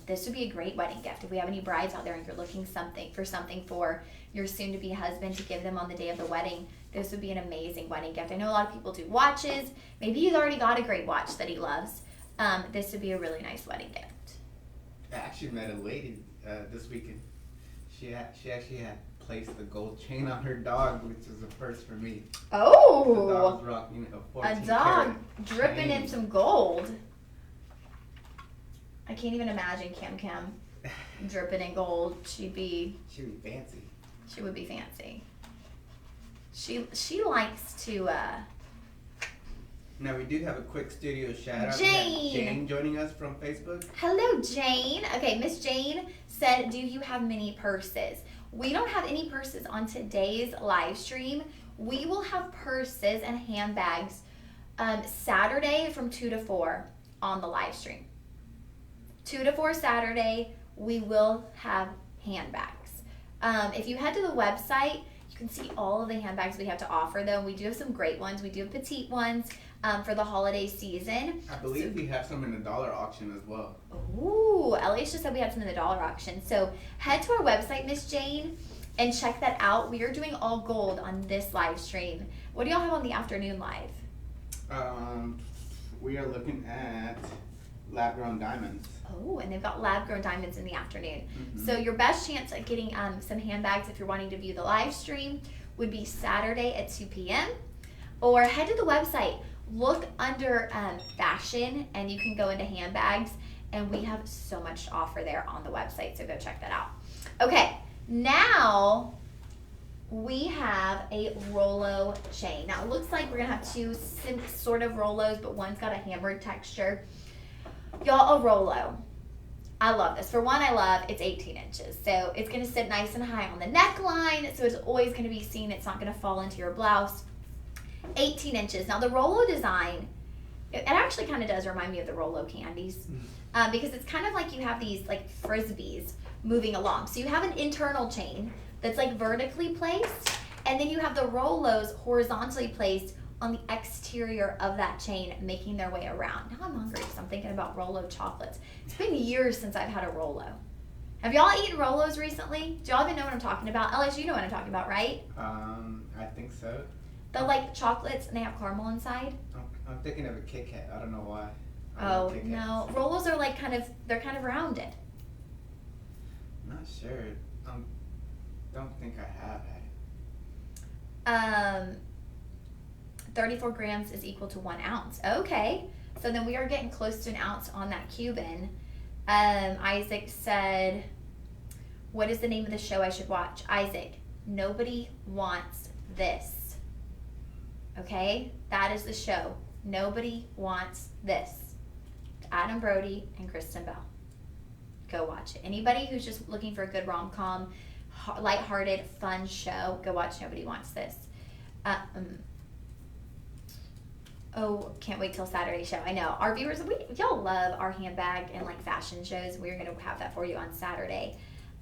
S1: This would be a great wedding gift. If we have any brides out there and you're looking for something for your soon-to-be husband to give them on the day of the wedding, this would be an amazing wedding gift. I know a lot of people do watches. Maybe he's already got a great watch that he loves. This would be a really nice wedding gift.
S3: I actually met a lady this weekend. She actually had placed the gold chain on her dog, which is a first for me.
S1: Oh!
S3: The dog was rocking a 14
S1: A dog
S3: karat
S1: dripping
S3: chain.
S1: in some gold. I can't even imagine Cam dripping in gold. She'd be
S3: fancy.
S1: She would be fancy. She likes to.
S3: Now we do have a quick studio shout out.
S1: Jane!
S3: Jane joining us from Facebook.
S1: Hello, Jane. Okay, Miss Jane said, "Do you have mini purses?" We don't have any purses on today's live stream. We will have purses and handbags Saturday from 2 to 4 on the live stream. 2 to 4 Saturday, we will have handbags. If you head to the website, you can see all of the handbags we have to offer, though. We do have some great ones. We do have petite ones for the holiday season.
S3: I believe we have some in the dollar auction as well.
S1: Ooh, Elias just said we had some in the dollar auction. So head to our website, Miss Jane, and check that out. We are doing all gold on this live stream. What do y'all have on the afternoon live?
S3: We are looking at lab-grown diamonds.
S1: Oh, and they've got lab-grown diamonds in the afternoon.
S3: Mm-hmm.
S1: So your best chance at getting some handbags if you're wanting to view the live stream would be Saturday at 2 p.m. Or head to the website. Look under fashion, and you can go into handbags, and we have so much to offer there on the website, so go check that out. Okay, now we have a Rolo chain. Now it looks like we're gonna have two sort of Rolos, but one's got a hammered texture. Y'all, a Rolo. I love this. For one, I love it's 18 inches, so it's gonna sit nice and high on the neckline, so it's always gonna be seen. It's not gonna fall into your blouse. 18 inches. Now the Rolo design, it actually kind of does remind me of the Rolo candies because it's kind of like you have these like frisbees moving along. So you have an internal chain that's like vertically placed, and then you have the Rolos horizontally placed on the exterior of that chain, making their way around. Now I'm hungry because I'm thinking about Rolo chocolates. It's been years since I've had a Rolo. Have y'all eaten Rolos recently? Do y'all even know what I'm talking about? Ellis, you know what I'm talking about, right?
S3: I think so.
S1: They're like chocolates and they have caramel inside.
S3: I'm thinking of a Kit Kat. I don't know why.
S1: Oh, no. Rolos are like they're kind of rounded.
S3: I'm not sure. Don't think I have had it.
S1: 34 grams is equal to 1 ounce. Okay. So then we are getting close to an ounce on that Cuban. Isaac said, what is the name of the show I should watch? Isaac, Nobody Wants This. Okay? That is the show. Nobody Wants This. Adam Brody and Kristen Bell. Go watch it. Anybody who's just looking for a good rom-com, lighthearted, fun show, go watch Nobody Wants This. Oh, can't wait till Saturday show. I know. Our viewers, y'all love our handbag and like fashion shows. We're going to have that for you on Saturday.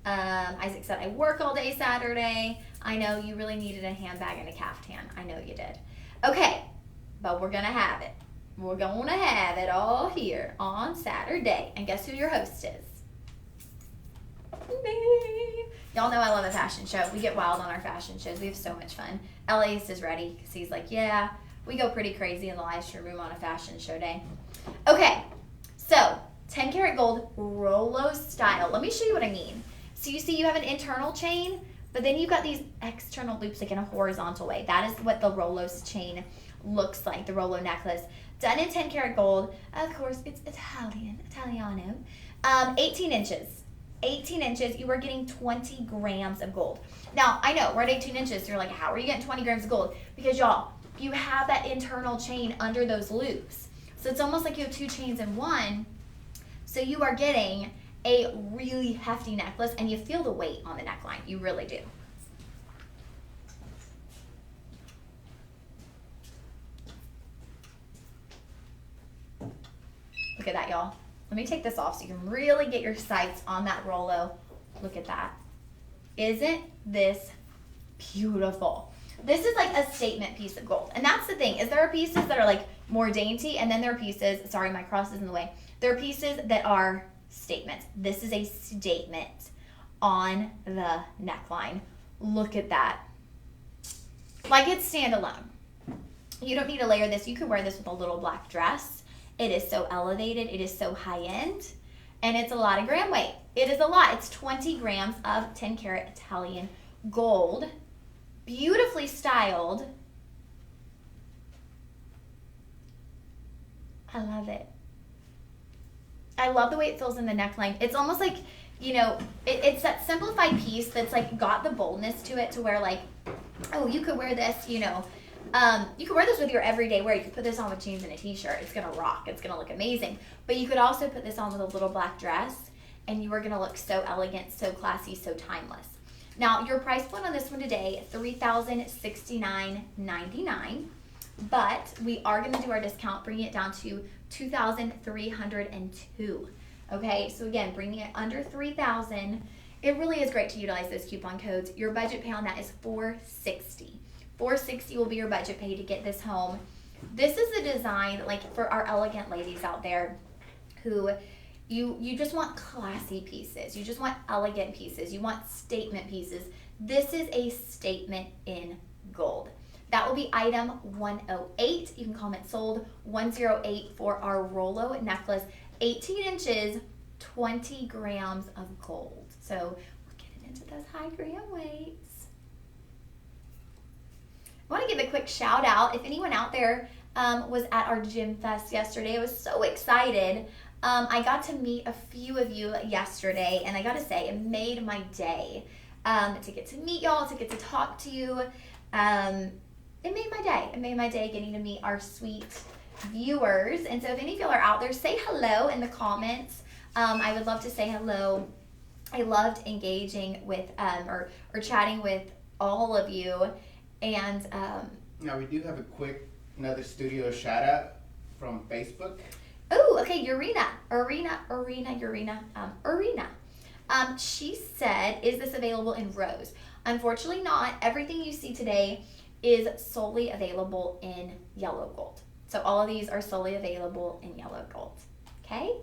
S1: Isaac said, I work all day Saturday. I know you really needed a handbag and a caftan. I know you did. Okay, but we're going to have it. We're going to have it all here on Saturday. And guess who your host is? Me. Y'all know I love a fashion show. We get wild on our fashion shows. We have so much fun. Elias is ready because he's like, yeah, we go pretty crazy in the live stream room on a fashion show day. Okay, so 10 karat gold Rolo style. Let me show you what I mean. So you see you have an internal chain, but then you've got these external loops like in a horizontal way. That is what the Rolo's chain looks like, the Rolo necklace. Done in 10 karat gold. Of course, it's Italiano. 18 inches. 18 inches, you are getting 20 grams of gold. Now, I know, we're at 18 inches, so you're like, how are you getting 20 grams of gold? Because, y'all, you have that internal chain under those loops. So it's almost like you have two chains in one. So you are getting a really hefty necklace, and you feel the weight on the neckline. You really do. Look at that, y'all. Let me take this off so you can really get your sights on that Rolo. Look at that. Isn't this beautiful? This is like a statement piece of gold. And that's the thing, is there are pieces that are like more dainty, and then there are pieces, sorry, my cross is in the way. There are pieces that are statements. This is a statement on the neckline. Look at that. Like it's standalone. You don't need to layer this. You could wear this with a little black dress. It is so elevated. It is so high end. And it's a lot of gram weight. It is a lot. It's 20 grams of 10 karat Italian gold. Beautifully styled. I love it. I love the way it feels in the neckline. It's almost like, you know, it's that simplified piece that's like got the boldness to it to where like, oh, you could wear this, you know, you could wear this with your everyday wear. You could put this on with jeans and a t-shirt. It's going to rock. It's going to look amazing. But you could also put this on with a little black dress, and you are going to look so elegant, so classy, so timeless. Now, your price point on this one today, $3,069.99. But we are going to do our discount, bringing it down to $2,302. Okay, so again, bringing it under $3,000. It really is great to utilize those coupon codes. Your budget pay on that is $460. $460 will be your budget pay to get this home. This is a design like for our elegant ladies out there who you just want classy pieces. You just want elegant pieces. You want statement pieces. This is a statement in gold. That will be item 108. You can comment sold 108 for our Rolo necklace. 18 inches, 20 grams of gold. So we're getting into those high gram weights. I want to give a quick shout out. If anyone out there was at our Gym Fest yesterday, I was so excited. I got to meet a few of you yesterday, and I got to say, it made my day to get to meet y'all, to get to talk to you. It made my day. It made my day getting to meet our sweet viewers. And so if any of y'all are out there, say hello in the comments. I would love to say hello. I loved engaging with or chatting with all of you. And
S3: now we do have another studio shout out from Facebook.
S1: Oh, okay, Urena. She said, is this available in rose? Unfortunately not. Everything you see today is solely available in yellow gold. So all of these are solely available in yellow gold. Okay?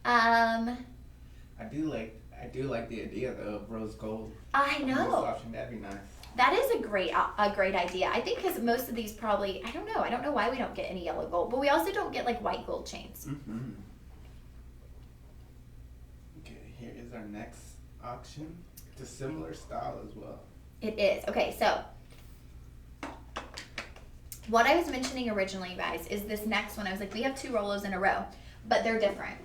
S3: I do like the idea though of rose gold.
S1: I know.
S3: Option, that'd be nice.
S1: That is a great idea. I think because most of these probably, I don't know why we don't get any yellow gold, but we also don't get like white gold chains.
S3: Mm-hmm. Okay, here is our next auction. It's a similar style as well.
S1: It is. Okay, so what I was mentioning originally, guys, is this next one. I was like, we have two Rolos in a row, but they're different.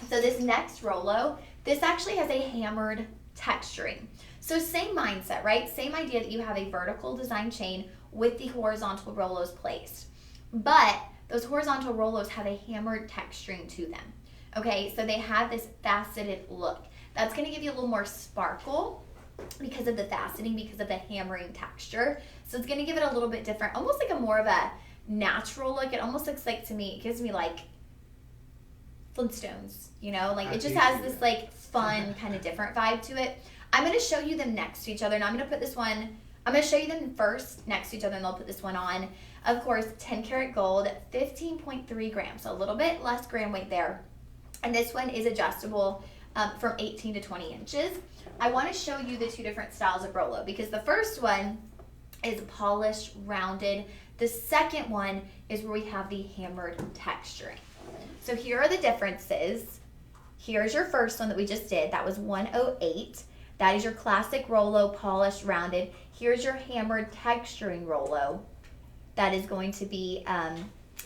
S1: So this next Rolo, this actually has a hammered texturing. So same mindset, right? Same idea that you have a vertical design chain with the horizontal Rolos placed. But those horizontal Rolos have a hammered texturing to them. Okay, so they have this faceted look. That's going to give you a little more sparkle because of the faceting, because of the hammering texture. So it's going to give it a little bit different, almost like a more of a natural look. It almost looks like, to me, it gives me like Flintstones, you know? Like it just has this like fun kind of different vibe to it. I'm going to show you them next to each other. Now I'm going to put this one I'm going to show you them first next to each other, and they'll put this one on. Of course, 10 karat gold, 15.3 grams, so a little bit less gram weight there. And this one is adjustable from 18 to 20 inches. I want to show you the two different styles of Rolo because the first one is polished, rounded. The second one is where we have the hammered texturing. So here are the differences. Here's your first one that we just did. That was 108. That is your classic Rolo, polished, rounded. Here's your hammered texturing Rolo. That is going to be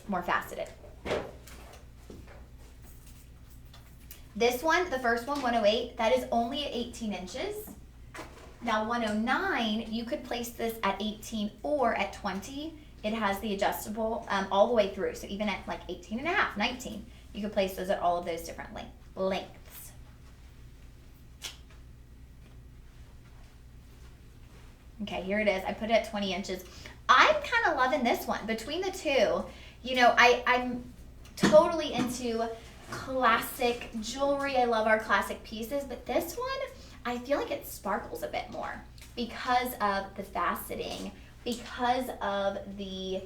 S1: more faceted. This one, the first one, 108, that is only at 18 inches. Now 109, you could place this at 18 or at 20. It has the adjustable all the way through. So even at like 18 and a half, 19, you could place those at all of those different lengths. Okay, here it is. I put it at 20 inches. I'm kind of loving this one. Between the two, you know, I'm totally into classic jewelry. I love our classic pieces, but this one, I feel like it sparkles a bit more because of the faceting, because of the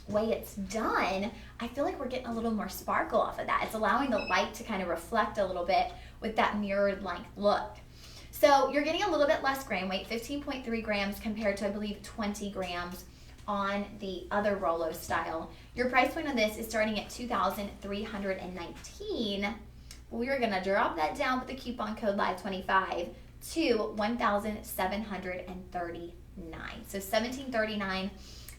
S1: way it's done. I feel like we're getting a little more sparkle off of that. It's allowing the light to kind of reflect a little bit with that mirrored length look. So you're getting a little bit less gram weight, 15.3 grams compared to, I believe, 20 grams on the other Rolo style. Your price point on this is starting at $2,319. We are gonna drop that down with the coupon code LIVE25 to $1,739. So $1,739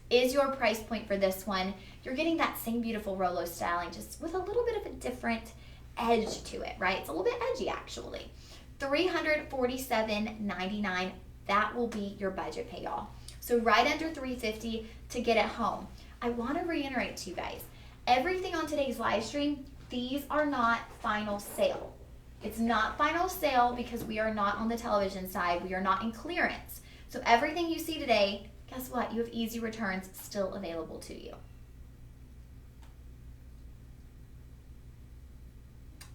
S1: is your price point for this one. You're getting that same beautiful Rolo styling, just with a little bit of a different edge to it, right? It's a little bit edgy actually. $347.99, that will be your budget pay, y'all. So right under $350 to get it home. I want to reiterate to you guys, everything on today's live stream, these are not final sale. It's not final sale because we are not on the television side. We are not in clearance. So everything you see today, guess what? You have easy returns still available to you.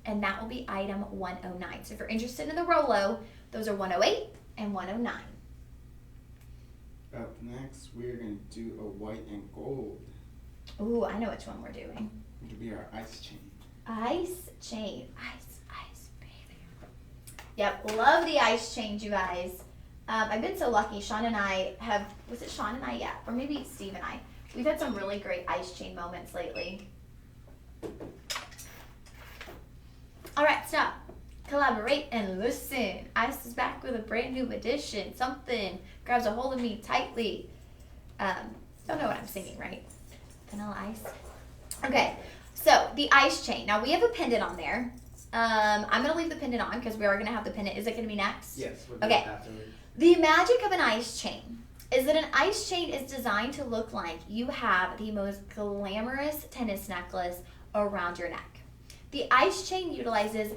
S1: And that will be item 109. So if you're interested in the Rolo, those are 108 and 109.
S3: Up next, we're going to do a white and gold.
S1: Ooh, I know which one we're doing.
S3: It'll be our ice chain.
S1: Ice chain. Ice, baby. Yep, love the ice chain, you guys. I've been so lucky. Sean and I have, was it Sean and I? Yeah, or maybe Steve and I. We've had some really great ice chain moments lately. All right, stop. Collaborate and listen. Ice is back with a brand new edition. Something grabs a hold of me tightly. Don't know what I'm singing, right? Vanilla Ice. Okay, so the ice chain. Now we have a pendant on there. I'm gonna leave the pendant on because we are gonna have the pendant. Is it gonna be next?
S2: Yes, we'll do
S1: Okay.
S2: it afterwards.
S1: The magic of an ice chain is that an ice chain is designed to look like you have the most glamorous tennis necklace around your neck. The ice chain utilizes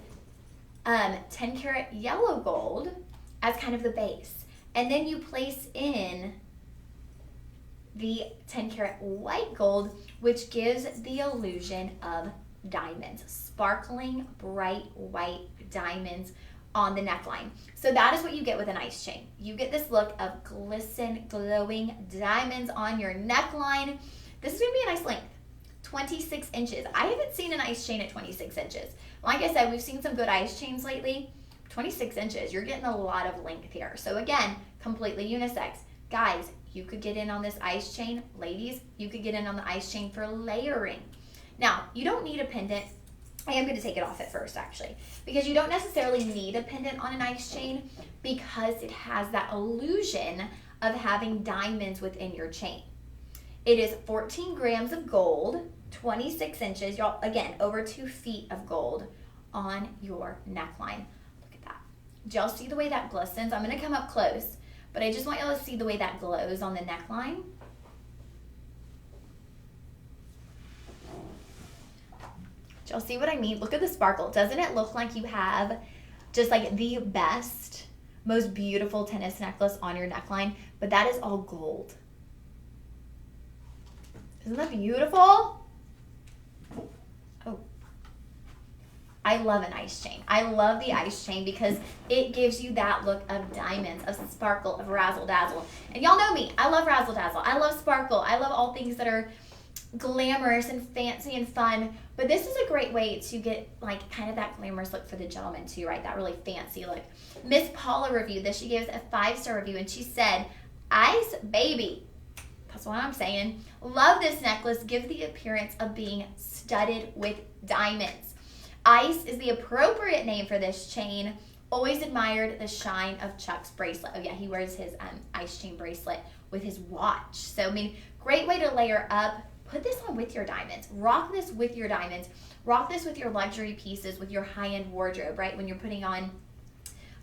S1: 10 karat yellow gold as kind of the base. And then you place in the 10 karat white gold, which gives the illusion of diamonds, sparkling bright white diamonds on the neckline. So that is what you get with an ice chain. You get this look of glisten, glowing diamonds on your neckline. This is gonna be a nice length. 26 inches. I haven't seen an ice chain at 26 inches. Like I said, we've seen some good ice chains lately. 26 inches, you're getting a lot of length here. So again, completely unisex. Guys, you could get in on this ice chain. Ladies, you could get in on the ice chain for layering. Now, you don't need a pendant. I am going to take it off at first, actually, because you don't necessarily need a pendant on an ice chain because it has that illusion of having diamonds within your chain. It is 14 grams of gold, 26 inches, y'all, again, over 2 feet of gold on your neckline. Look at that. Do y'all see the way that glistens? I'm going to come up close, but I just want y'all to see the way that glows on the neckline. Do y'all see what I mean? Look at the sparkle. Doesn't it look like you have just like the best, most beautiful tennis necklace on your neckline? But that is all gold. Isn't that beautiful? Oh. I love an ice chain. I love the ice chain because it gives you that look of diamonds, of sparkle, of razzle dazzle. And y'all know me. I love razzle dazzle. I love sparkle. I love all things that are glamorous and fancy and fun. But this is a great way to get like kind of that glamorous look for the gentleman too, right? That really fancy look. Miss Paula reviewed this. She gave us a 5-star review and she said, "Ice baby." That's what I'm saying. Love this necklace. Gives the appearance of being studded with diamonds. Ice is the appropriate name for this chain. Always admired the shine of Chuck's bracelet. Oh yeah, he wears his ice chain bracelet with his watch. So I mean, great way to layer up. Put this on with your diamonds. Rock this with your diamonds. Rock this with your luxury pieces, with your high-end wardrobe, right? When you're putting on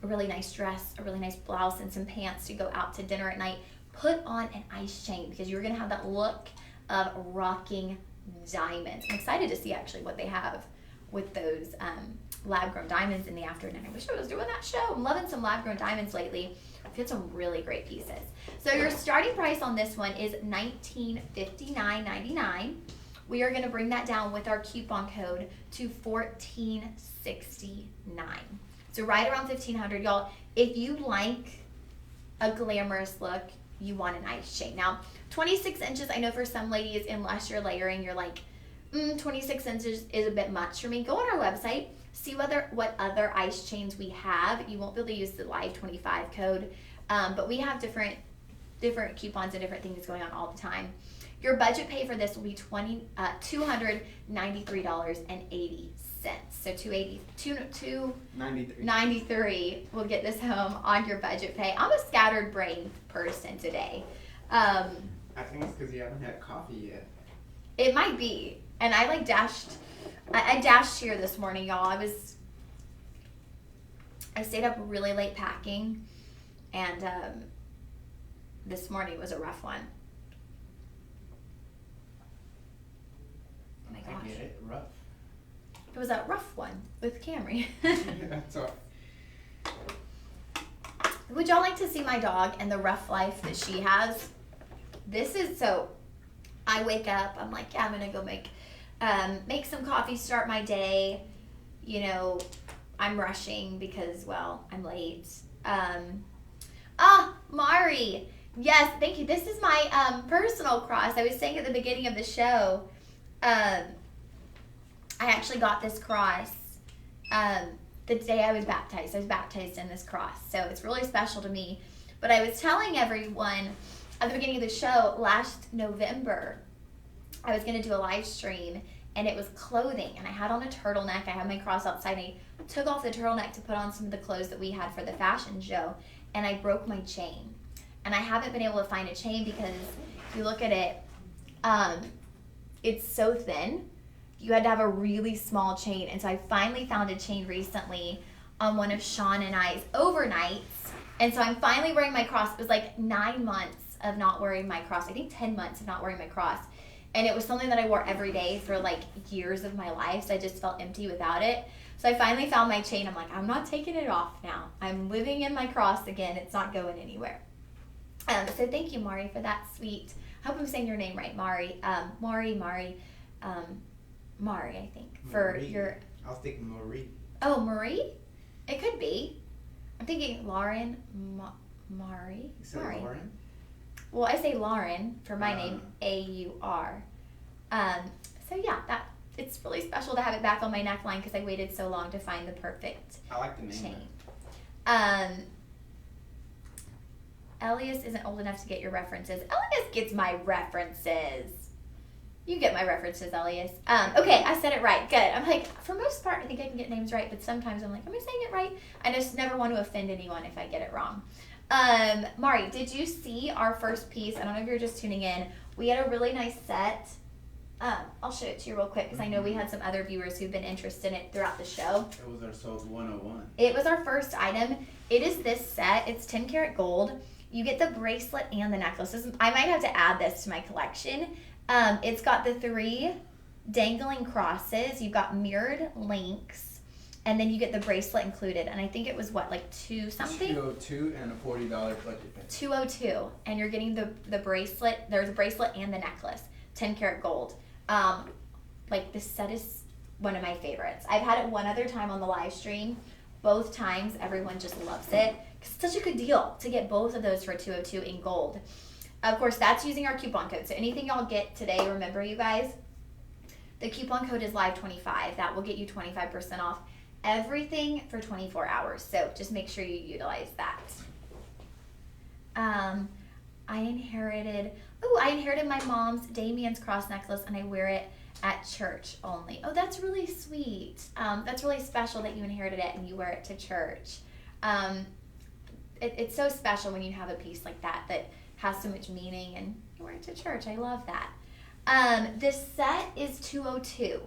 S1: a really nice dress, a really nice blouse, and some pants to go out to dinner at night, put on an ice chain because you're going to have that look of rocking diamonds. I'm excited to see actually what they have with those lab-grown diamonds in the afternoon. I wish I was doing that show. I'm loving some lab-grown diamonds lately. I've had some really great pieces. So your starting price on this one is $1959.99. We are going to bring that down with our coupon code to $1469. So right around $1,500, y'all. If you like a glamorous look, you want an ice chain. Now, 26 inches, I know for some ladies, unless you're layering, you're like, 26 inches is a bit much for me. Go on our website, see what other ice chains we have. You won't be able to use the Live 25 code, but we have different coupons and different things going on all the time. Your budget pay for this will be $293.80. So $293 will get this home on your budget pay. I'm a scattered brain person today.
S3: I think it's because you haven't had coffee yet.
S1: It might be. And I I dashed here this morning, y'all. I stayed up really late packing, and this morning was a rough one. Oh my gosh.
S3: I get it, rough.
S1: It was a rough one with Camry.
S3: That's all.
S1: Would y'all like to see my dog and the rough life that she has? I wake up, I'm like, yeah, I'm gonna go make some coffee, start my day. You know, I'm rushing because, well, I'm late. Mari, yes, thank you. This is my personal cross. I was saying at the beginning of the show, I actually got this cross the day I was baptized. I was baptized in this cross, so it's really special to me. But I was telling everyone at the beginning of the show last November, I was going to do a live stream, and it was clothing, and I had on a turtleneck. I had my cross outside, and I took off the turtleneck to put on some of the clothes that we had for the fashion show, and I broke my chain. And I haven't been able to find a chain because if you look at it, it's so thin. You had to have a really small chain, and so I finally found a chain recently on one of Sean and I's overnights, and so I'm finally wearing my cross. It was like 9 months of not wearing my cross. I think 10 months of not wearing my cross. And it was something that I wore every day for like years of my life. So I just felt empty without it. So I finally found my chain. I'm like, I'm not taking it off now. I'm living in my cross again. It's not going anywhere. So thank you, Mari, for that sweet. I hope I'm saying your name right, Mari. Mari, I think. For
S3: Marie.
S1: your.
S3: I was thinking Marie.
S1: Oh, Marie? It could be. I'm thinking Lauren. Mari.
S3: You said
S1: Mari.
S3: Lauren?
S1: Well, I say Lauren for my name, A-U-R. So yeah, it's really special to have it back on my neckline because I waited so long to find the perfect
S3: I like the name.
S1: chain. Elias isn't old enough to get your references. Elias gets my references. You get my references, Elias. Okay, I said it right. Good. I'm like, for most part, I think I can get names right, but sometimes I'm like, am I saying it right? I just never want to offend anyone if I get it wrong. Mari, did you see our first piece? I don't know if you're just tuning in. We had a really nice set. I'll show it to you real quick because I know we had some other viewers who've been interested in it throughout the show.
S3: It was our Souls 101.
S1: It was our first item. It is this set. It's 10 karat gold. You get the bracelet and the necklaces. I might have to add this to my collection. It's got the 3 dangling crosses. You've got mirrored links. And then you get the bracelet included. And I think it was what, like $2 something?
S3: $202 and a $40 budget pay.
S1: $202. And you're getting the bracelet. There's a bracelet and the necklace. 10 karat gold. Like this set is one of my favorites. I've had it one other time on the live stream. Both times, everyone just loves it. It's such a good deal to get both of those for $202 in gold. Of course, that's using our coupon code. So anything y'all get today, remember you guys, the coupon code is live25. That will get you 25% off everything for 24 hours. So just make sure you utilize that. I inherited my mom's Damien's cross necklace, and I wear it at church only. Oh, that's really sweet. That's really special that you inherited it and you wear it to church. It's so special when you have a piece like that that has so much meaning and you wear it to church. I love that. This set is $202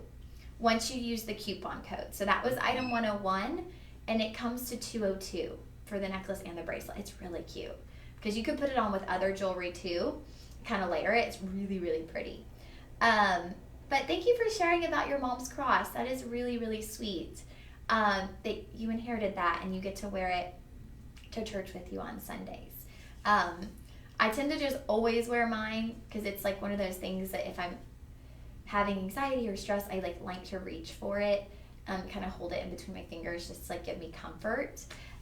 S1: once you use the coupon code. So that was item 101, and it comes to $202 for the necklace and the bracelet. It's really cute because you could put it on with other jewelry too, kind of layer it. It's really, really pretty. But thank you for sharing about your mom's cross. That is really, really sweet that you inherited that and you get to wear it to church with you on Sundays. I tend to just always wear mine because it's like one of those things that if I'm having anxiety or stress, I like to reach for it, kind of hold it in between my fingers just to give me comfort.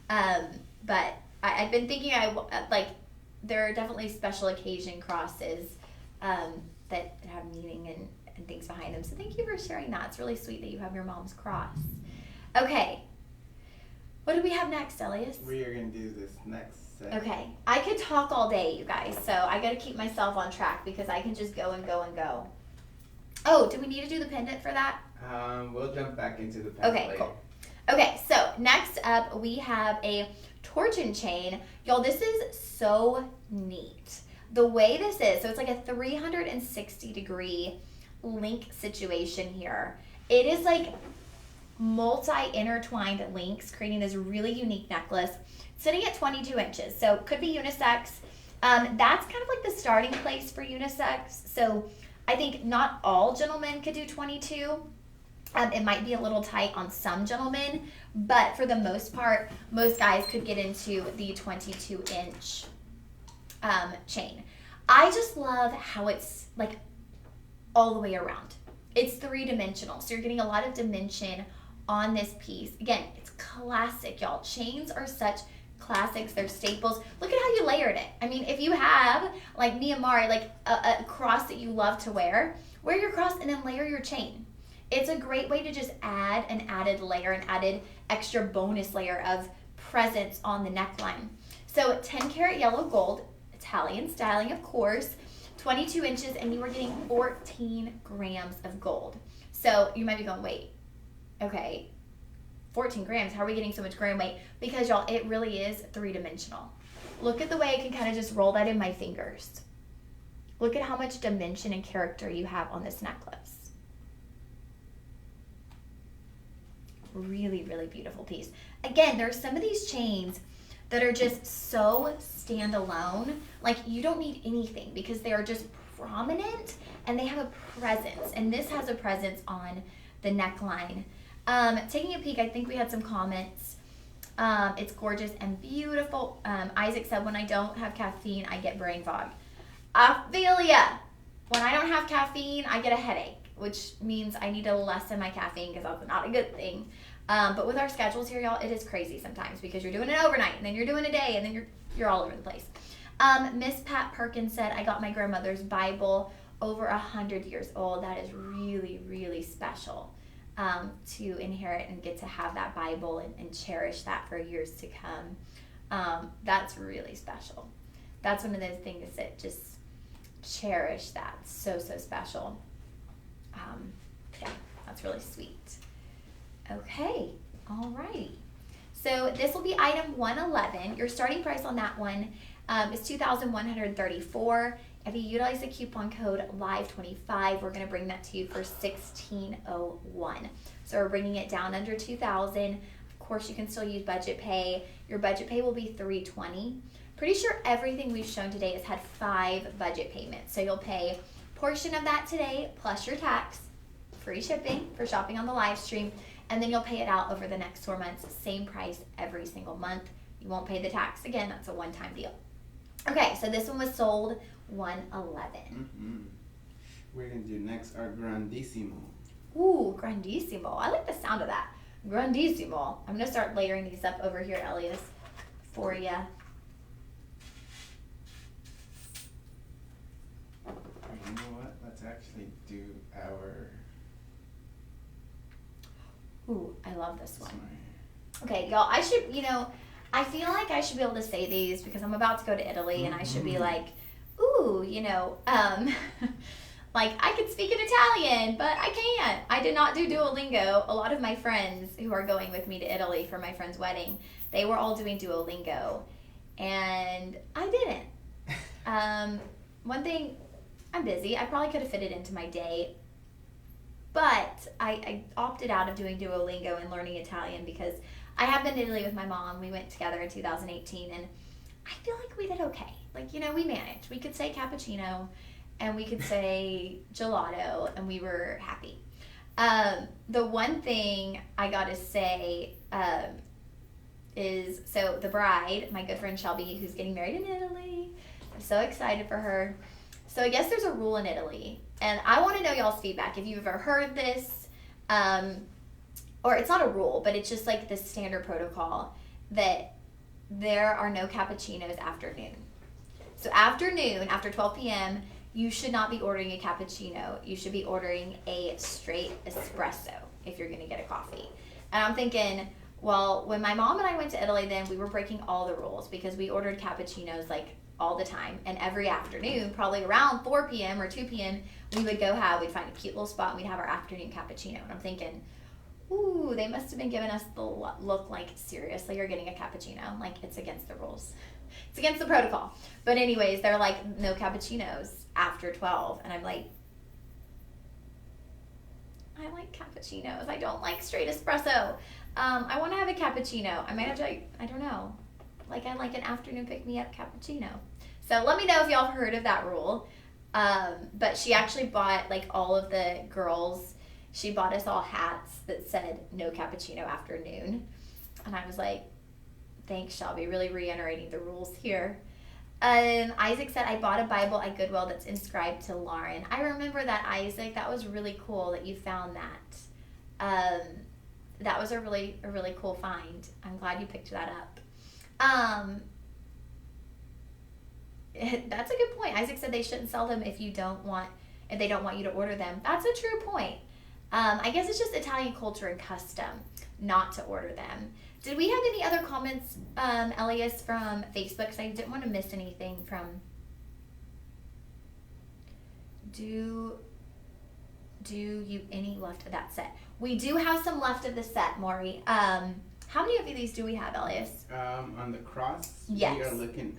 S1: But I've been thinking there are definitely special occasion crosses that have meaning and things behind them. So thank you for sharing that. It's really sweet that you have your mom's cross. Okay. What do we have next, Elias?
S3: We are going to do this next set.
S1: Okay. I could talk all day, you guys, so I got to keep myself on track because I can just go and go and go. Oh, do we need to do the pendant for that?
S3: We'll jump back into the pendant
S1: later.
S3: later.
S1: Cool. Okay, so next up we have a torsion chain. Y'all, this is so neat. The way this is, so it's like a 360 degree link situation here. It is like multi-intertwined links, creating this really unique necklace, sitting at 22 inches. So could be unisex. That's kind of like the starting place for unisex. So I think not all gentlemen could do 22. It might be a little tight on some gentlemen, but for the most part, most guys could get into the 22-inch chain. I just love how it's like all the way around. It's three-dimensional, so you're getting a lot of dimension on this piece. Again, it's classic, y'all. Chains are such classics. They're staples. Look at how you layered it. I mean, if you have, like me and Mari, like a cross that you love to wear your cross and then layer your chain. It's a great way to just add an added layer, an added extra bonus layer of presence on the neckline. So 10 karat yellow gold, Italian styling, of course, 22 inches, and you are getting 14 grams of gold. So you might be going, wait, okay, 14 grams, how are we getting so much gram weight? Because y'all, it really is three-dimensional. Look at the way I can kind of just roll that in my fingers. Look at how much dimension and character you have on this necklace. Really, really beautiful piece. Again, there are some of these chains that are just so standalone. Like you don't need anything because they are just prominent and they have a presence. And this has a presence on the neckline. Taking a peek, I think we had some comments. It's gorgeous and beautiful. Isaac said, when I don't have caffeine, I get brain fog. I feel ya. When I don't have caffeine, I get a headache, which means I need to lessen my caffeine because that's not a good thing. But with our schedules here, y'all, it is crazy sometimes because you're doing it overnight and then you're doing a day and then you're all over the place. Miss Pat Perkins said, I got my grandmother's Bible, over 100 years old. That is really, really special to inherit and get to have that Bible and cherish that for years to come. That's really special. That's one of those things that just cherish that. So, so special. Yeah, that's really sweet. Okay, alrighty. So this will be item 111. Your starting price on that one is $2,134. If you utilize the coupon code LIVE25, we're going to bring that to you for $1,601. So we're bringing it down under $2,000. Of course, you can still use budget pay. Your budget pay will be $320. Pretty sure everything we've shown today has had 5 budget payments. So you'll pay a portion of that today plus your tax, free shipping for shopping on the live stream, and then you'll pay it out over the next 4 months, same price every single month. You won't pay the tax. Again, that's a one-time deal. Okay, so this one was sold $111.
S3: We're going to do next our Grandissimo.
S1: Ooh, grandissimo. I like the sound of that. Grandissimo. I'm going to start layering these up over here, Elias, for you.
S3: You know what? Let's actually do our.
S1: Ooh, I love this one. Okay, y'all, I should, I feel like I should be able to say these because I'm about to go to Italy and I should be like, ooh, like I could speak in Italian, but I can't. I did not do Duolingo. A lot of my friends who are going with me to Italy for my friend's wedding, they were all doing Duolingo and I didn't. One thing, I'm busy. I probably could have fit it into my day, but I opted out of doing Duolingo and learning Italian because I have been to Italy with my mom. We went together in 2018, and I feel like we did okay. Like, we managed. We could say cappuccino, and we could say gelato, and we were happy. The one thing I got to say is, so the bride, my good friend Shelby, who's getting married in Italy, I'm so excited for her. So I guess there's a rule in Italy, and I want to know y'all's feedback. If you've ever heard this, or it's not a rule, but it's just like the standard protocol that there are no cappuccinos after noon. So after 12 p.m., you should not be ordering a cappuccino. You should be ordering a straight espresso if you're going to get a coffee. And I'm thinking, well, when my mom and I went to Italy, then we were breaking all the rules because we ordered cappuccinos like all the time, and every afternoon, probably around 4 p.m. or 2 p.m., we'd find a cute little spot and we'd have our afternoon cappuccino. And I'm thinking, ooh, they must have been giving us the look like, seriously, you're getting a cappuccino. Like, it's against the rules. It's against the protocol. But anyways, they're like, no cappuccinos after 12. And I'm like, I like cappuccinos. I don't like straight espresso. I want to have a cappuccino. I might have to, I don't know. Like, I like an afternoon pick-me-up cappuccino. So let me know if y'all have heard of that rule. But she actually bought, like, all of the girls, she bought us all hats that said no cappuccino after noon. And I was like, thanks, Shelby, really reiterating the rules here. Isaac said, I bought a Bible at Goodwill that's inscribed to Lauren. I remember that, Isaac. That was really cool that you found that. That was a really cool find. I'm glad you picked that up. That's a good point. Isaac said they shouldn't sell them if they don't want you to order them. That's a true point. I guess it's just Italian culture and custom not to order them. Did we have any other comments, Elias, from Facebook? Because I didn't want to miss anything from. Do you any left of that set? We do have some left of the set, Maury. How many of these do we have, Elias?
S3: On the cross,
S1: yes.
S3: We are looking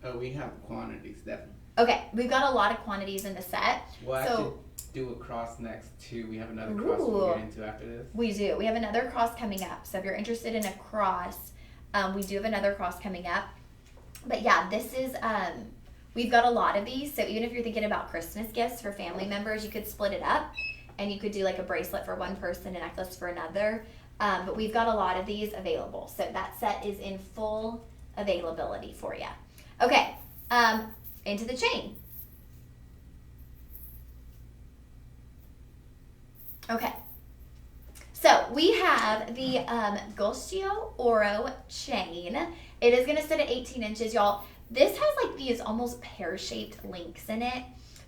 S3: at, we have quantities, definitely.
S1: Okay, we've got a lot of quantities in the set.
S3: We'll actually do a cross next too. We have another cross we'll get into after this.
S1: We do. We have another cross coming up. So if you're interested in a cross, we do have another cross coming up. But yeah, this is, we've got a lot of these. So even if you're thinking about Christmas gifts for family members, you could split it up. And you could do like a bracelet for one person, a necklace for another. But we've got a lot of these available. So that set is in full availability for you. Okay, into the chain. Okay, so we have the Guccio Oro chain. It is going to sit at 18 inches, y'all. This has like these almost pear-shaped links in it,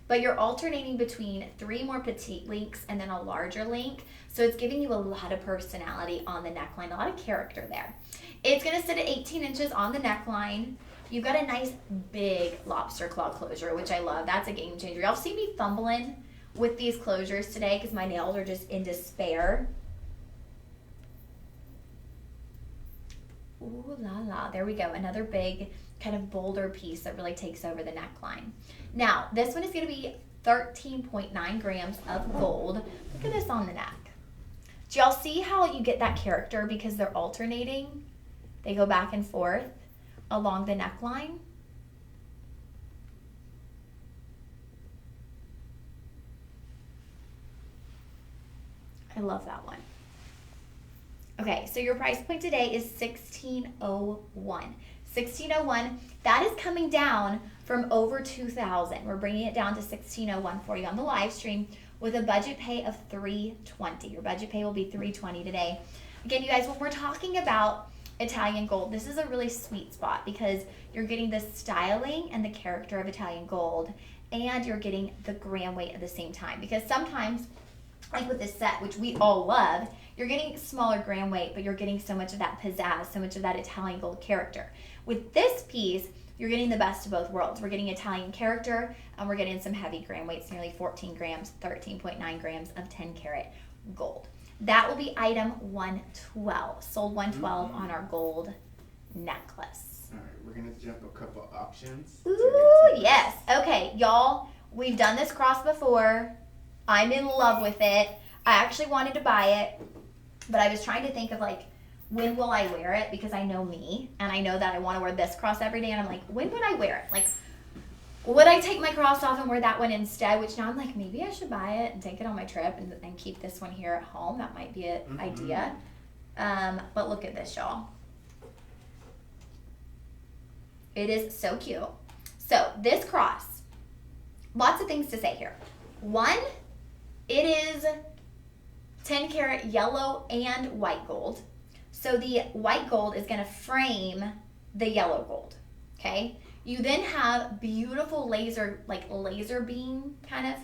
S1: but you're alternating between 3 more petite links and then a larger link. So it's giving you a lot of personality on the neckline, a lot of character there. It's going to sit at 18 inches on the neckline. You've got a nice big lobster claw closure, which I love. That's a game changer. Y'all see me fumbling with these closures today because my nails are just in despair. Ooh la la. There we go. Another big kind of bolder piece that really takes over the neckline. Now, this one is going to be 13.9 grams of gold. Look at this on the neck. Do y'all see how you get that character because they're alternating? They go back and forth along the neckline. I love that one. Okay, so your price point today is $16.01. $16.01. That is coming down from over 2,000. We're bringing it down to 160,140 on the live stream with a budget pay of $320. Your budget pay will be $320 today. Again, you guys, when we're talking about Italian gold, this is a really sweet spot because you're getting the styling and the character of Italian gold, and you're getting the gram weight at the same time. Because sometimes, like with this set, which we all love, you're getting smaller gram weight, but you're getting so much of that pizzazz, so much of that Italian gold character. With this piece, you're getting the best of both worlds. We're getting Italian character, and we're getting some heavy gram weights, nearly 14 grams, 13.9 grams of 10 karat gold. That will be item 112, sold 112 on our gold necklace.
S3: All right, we're gonna jump a couple options.
S1: Ooh, yes. Okay, y'all, we've done this cross before. I'm in love with it. I actually wanted to buy it, but I was trying to think of like, when will I wear it? Because I know me, and I know that I want to wear this cross every day, and I'm like, when would I wear it? Like, would I take my cross off and wear that one instead? Which now I'm like, maybe I should buy it and take it on my trip and keep this one here at home. That might be an idea. But look at this, y'all. It is so cute. So this cross, lots of things to say here. One, it is 10 karat yellow and white gold. So the white gold is going to frame the yellow gold, okay? You then have beautiful laser beam kind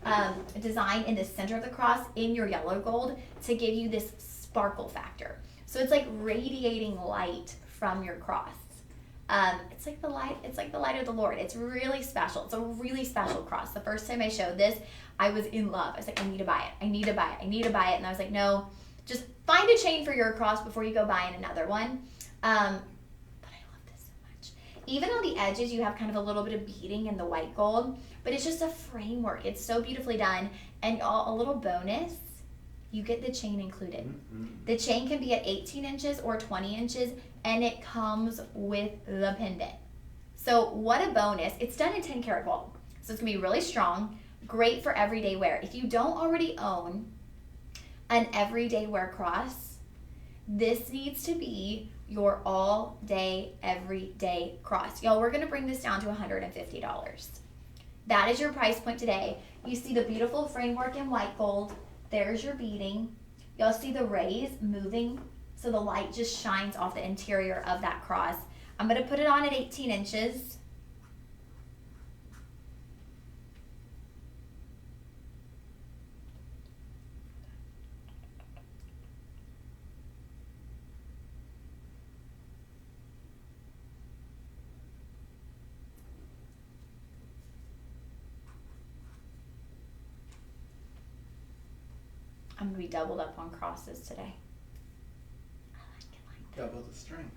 S1: of design in the center of the cross in your yellow gold to give you this sparkle factor. So it's like radiating light from your cross. It's like the light of the Lord. It's really special. It's a really special cross. The first time I showed this, I was in love. I was like, I need to buy it. I need to buy it. I need to buy it. And I was like, no, just find a chain for your cross before you go buying another one. But I love this so much. Even on the edges, you have kind of a little bit of beading in the white gold, but it's just a framework. It's so beautifully done. And a little bonus, you get the chain included. The chain can be at 18 inches or 20 inches, and it comes with the pendant. So what a bonus. It's done in 10 karat gold. So it's gonna be really strong, great for everyday wear. If you don't already own an everyday wear cross, this needs to be your all day, everyday cross. Y'all, we're gonna bring this down to $150. That is your price point today. You see the beautiful framework in white gold. There's your beading. Y'all see the rays moving, so the light just shines off the interior of that cross. I'm gonna put it on at 18 inches. I'm gonna be doubled up on crosses today. I like it like that.
S3: Double the strength.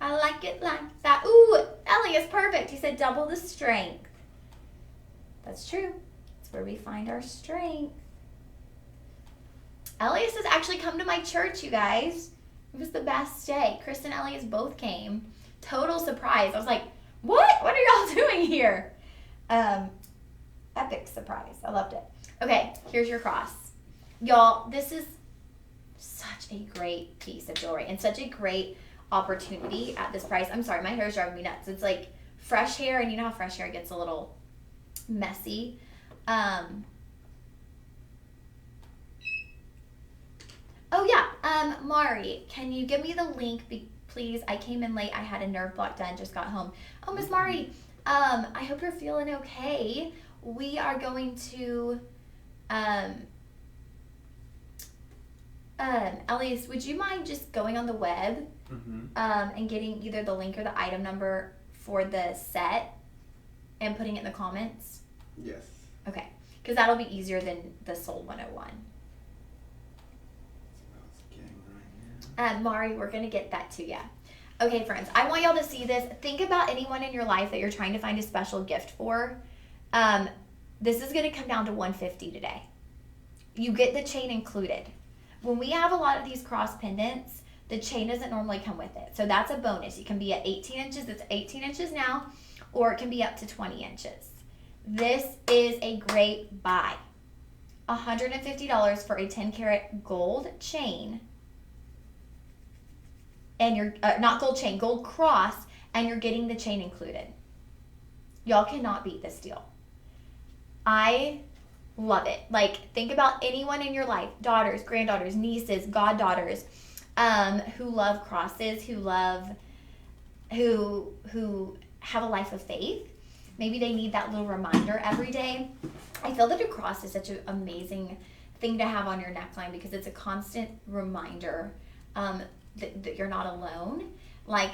S1: I like it like that. Ooh, Ellie is perfect. He said double the strength. That's true. That's where we find our strength. Elias has actually come to my church, you guys. It was the best day. Chris and Elias both came. Total surprise. I was like, what? What are y'all doing here? Epic surprise. I loved it. Okay, here's your cross. Y'all, this is such a great piece of jewelry and such a great opportunity at this price. I'm sorry, my hair is driving me nuts. It's like fresh hair, and you know how fresh hair gets a little messy. Oh yeah, Mari, can you give me the link, please? I came in late. I had a nerve block done, just got home. Oh, Miss Mari, I hope you're feeling okay. We are going to, Elias, would you mind just going on the web and getting either the link or the item number for the set and putting it in the comments?
S3: Yes.
S1: Okay, because that'll be easier than the Sold 101. Mari, we're going to get that to you. Okay, friends, I want y'all to see this. Think about anyone in your life that you're trying to find a special gift for. This is going to come down to $150 today. You get the chain included. When we have a lot of these cross pendants, the chain doesn't normally come with it. So that's a bonus. It can be at 18 inches. It's 18 inches now, or it can be up to 20 inches. This is a great buy. $150 for a 10 karat gold chain. And you're, not gold chain, gold cross, and you're getting the chain included. Y'all cannot beat this deal. I love it. Like, think about anyone in your life, daughters, granddaughters, nieces, goddaughters, who love crosses, who have a life of faith. Maybe they need that little reminder every day. I feel that a cross is such an amazing thing to have on your neckline because it's a constant reminder that you're not alone. Like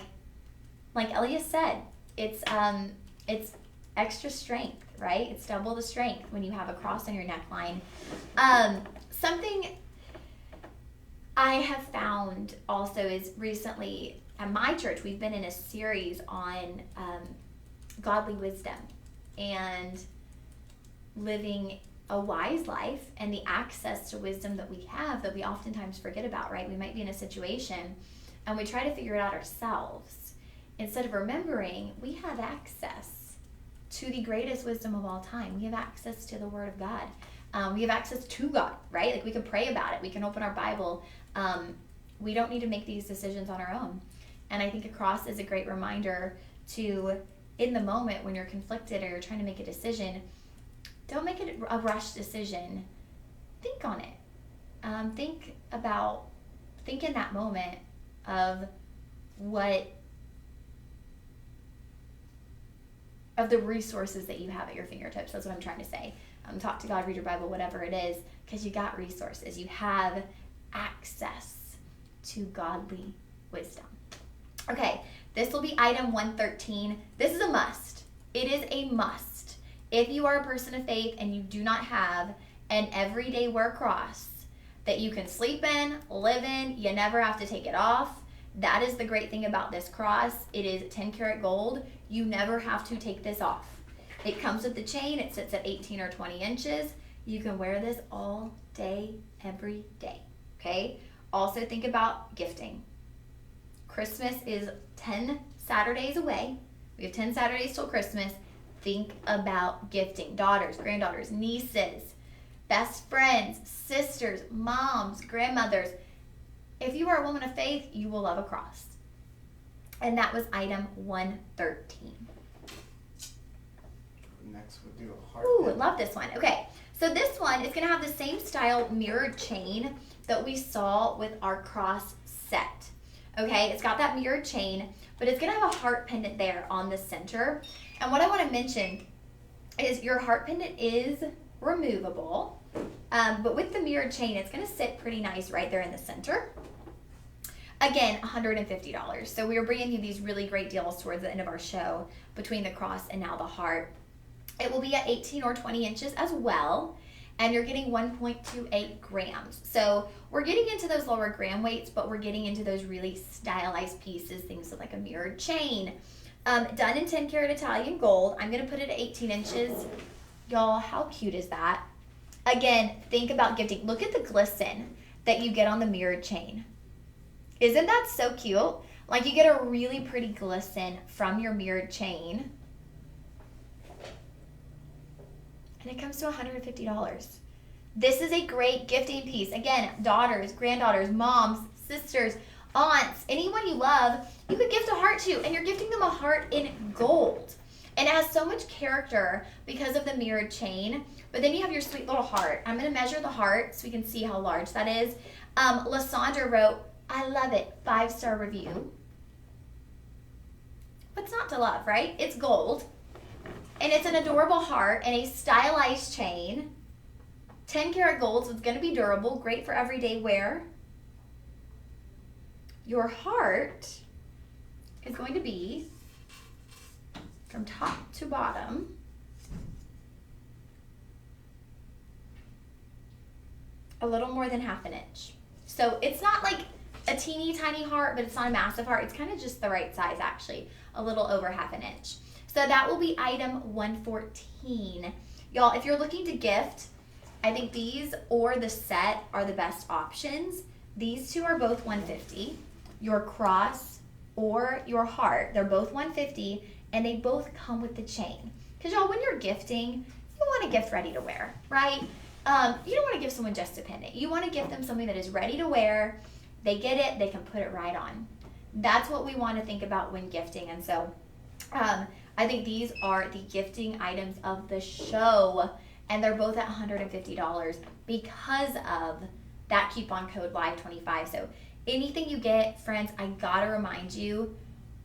S1: Elia said, it's extra strength, right? It's double the strength when you have a cross on your neckline. Something I have found also is recently at my church, we've been in a series on godly wisdom and living a wise life and the access to wisdom that we have that we oftentimes forget about, right? We might be in a situation and we try to figure it out ourselves instead of remembering we have access to the greatest wisdom of all time. We have access to the Word of God. We have access to God, right? Like, we can pray about it. We can open our Bible. We don't need to make these decisions on our own. And I think a cross is a great reminder to, in the moment when you're conflicted or you're trying to make a decision, don't make it a rush decision. Think on it. Think in that moment of the resources that you have at your fingertips. That's what I'm trying to say. Talk to God, read your Bible, whatever it is, because you got resources. You have access to godly wisdom. Okay, this will be item 113. This is a must. It is a must. If you are a person of faith and you do not have an everyday wear cross that you can sleep in, live in, you never have to take it off, that is the great thing about this cross. It is 10 karat gold. You never have to take this off. It comes with the chain. It sits at 18 or 20 inches. You can wear this all day, every day. Okay? Also think about gifting. Christmas is 10 Saturdays away. We have 10 Saturdays till Christmas. Think about gifting. Daughters, granddaughters, nieces, best friends, sisters, moms, grandmothers. If you are a woman of faith, you will love a cross. And that was item 113.
S3: Next we'll do a heart.
S1: Ooh, I love this one. Okay, so this one is going to have the same style mirrored chain that we saw with our cross set. Okay, it's got that mirrored chain, but it's going to have a heart pendant there on the center. And what I want to mention is your heart pendant is removable, but with the mirrored chain, it's going to sit pretty nice right there in the center. Again, $150. So we are bringing you these really great deals towards the end of our show between the cross and now the heart. It will be at 18 or 20 inches as well, and you're getting 1.28 grams. So we're getting into those lower gram weights, but we're getting into those really stylized pieces, things like a mirrored chain. Done in 10 karat Italian gold. I'm going to put it at 18 inches. Y'all, how cute is that? Again, think about gifting. Look at the glisten that you get on the mirrored chain. Isn't that so cute? Like, you get a really pretty glisten from your mirrored chain. And it comes to $150. This is a great gifting piece. Again, daughters, granddaughters, moms, sisters, aunts, anyone you love, you could gift a heart to, and you're gifting them a heart in gold. And it has so much character because of the mirrored chain. But then you have your sweet little heart. I'm going to measure the heart so we can see how large that is. Lysandra wrote, I love it. 5-star review. What's not to love, right? It's gold. And it's an adorable heart and a stylized chain. 10 karat gold, so it's going to be durable. Great for everyday wear. Your heart is going to be from top to bottom a little more than half an inch. So it's not like a teeny tiny heart, but it's not a massive heart. It's kind of just the right size, actually, a little over half an inch. So that will be item 114. Y'all, if you're looking to gift, I think these or the set are the best options. These two are both $150. Your cross or your heart, they're both $150, and they both come with the chain. Because y'all, when you're gifting, you want a gift ready to wear, right? You don't want to give someone just a pendant. You want to give them something that is ready to wear. They get it, they can put it right on. That's what we want to think about when gifting. And so I I think these are the gifting items of the show, and they're both at $150 because of that coupon code LIVE25. So anything you get, friends, I gotta remind you,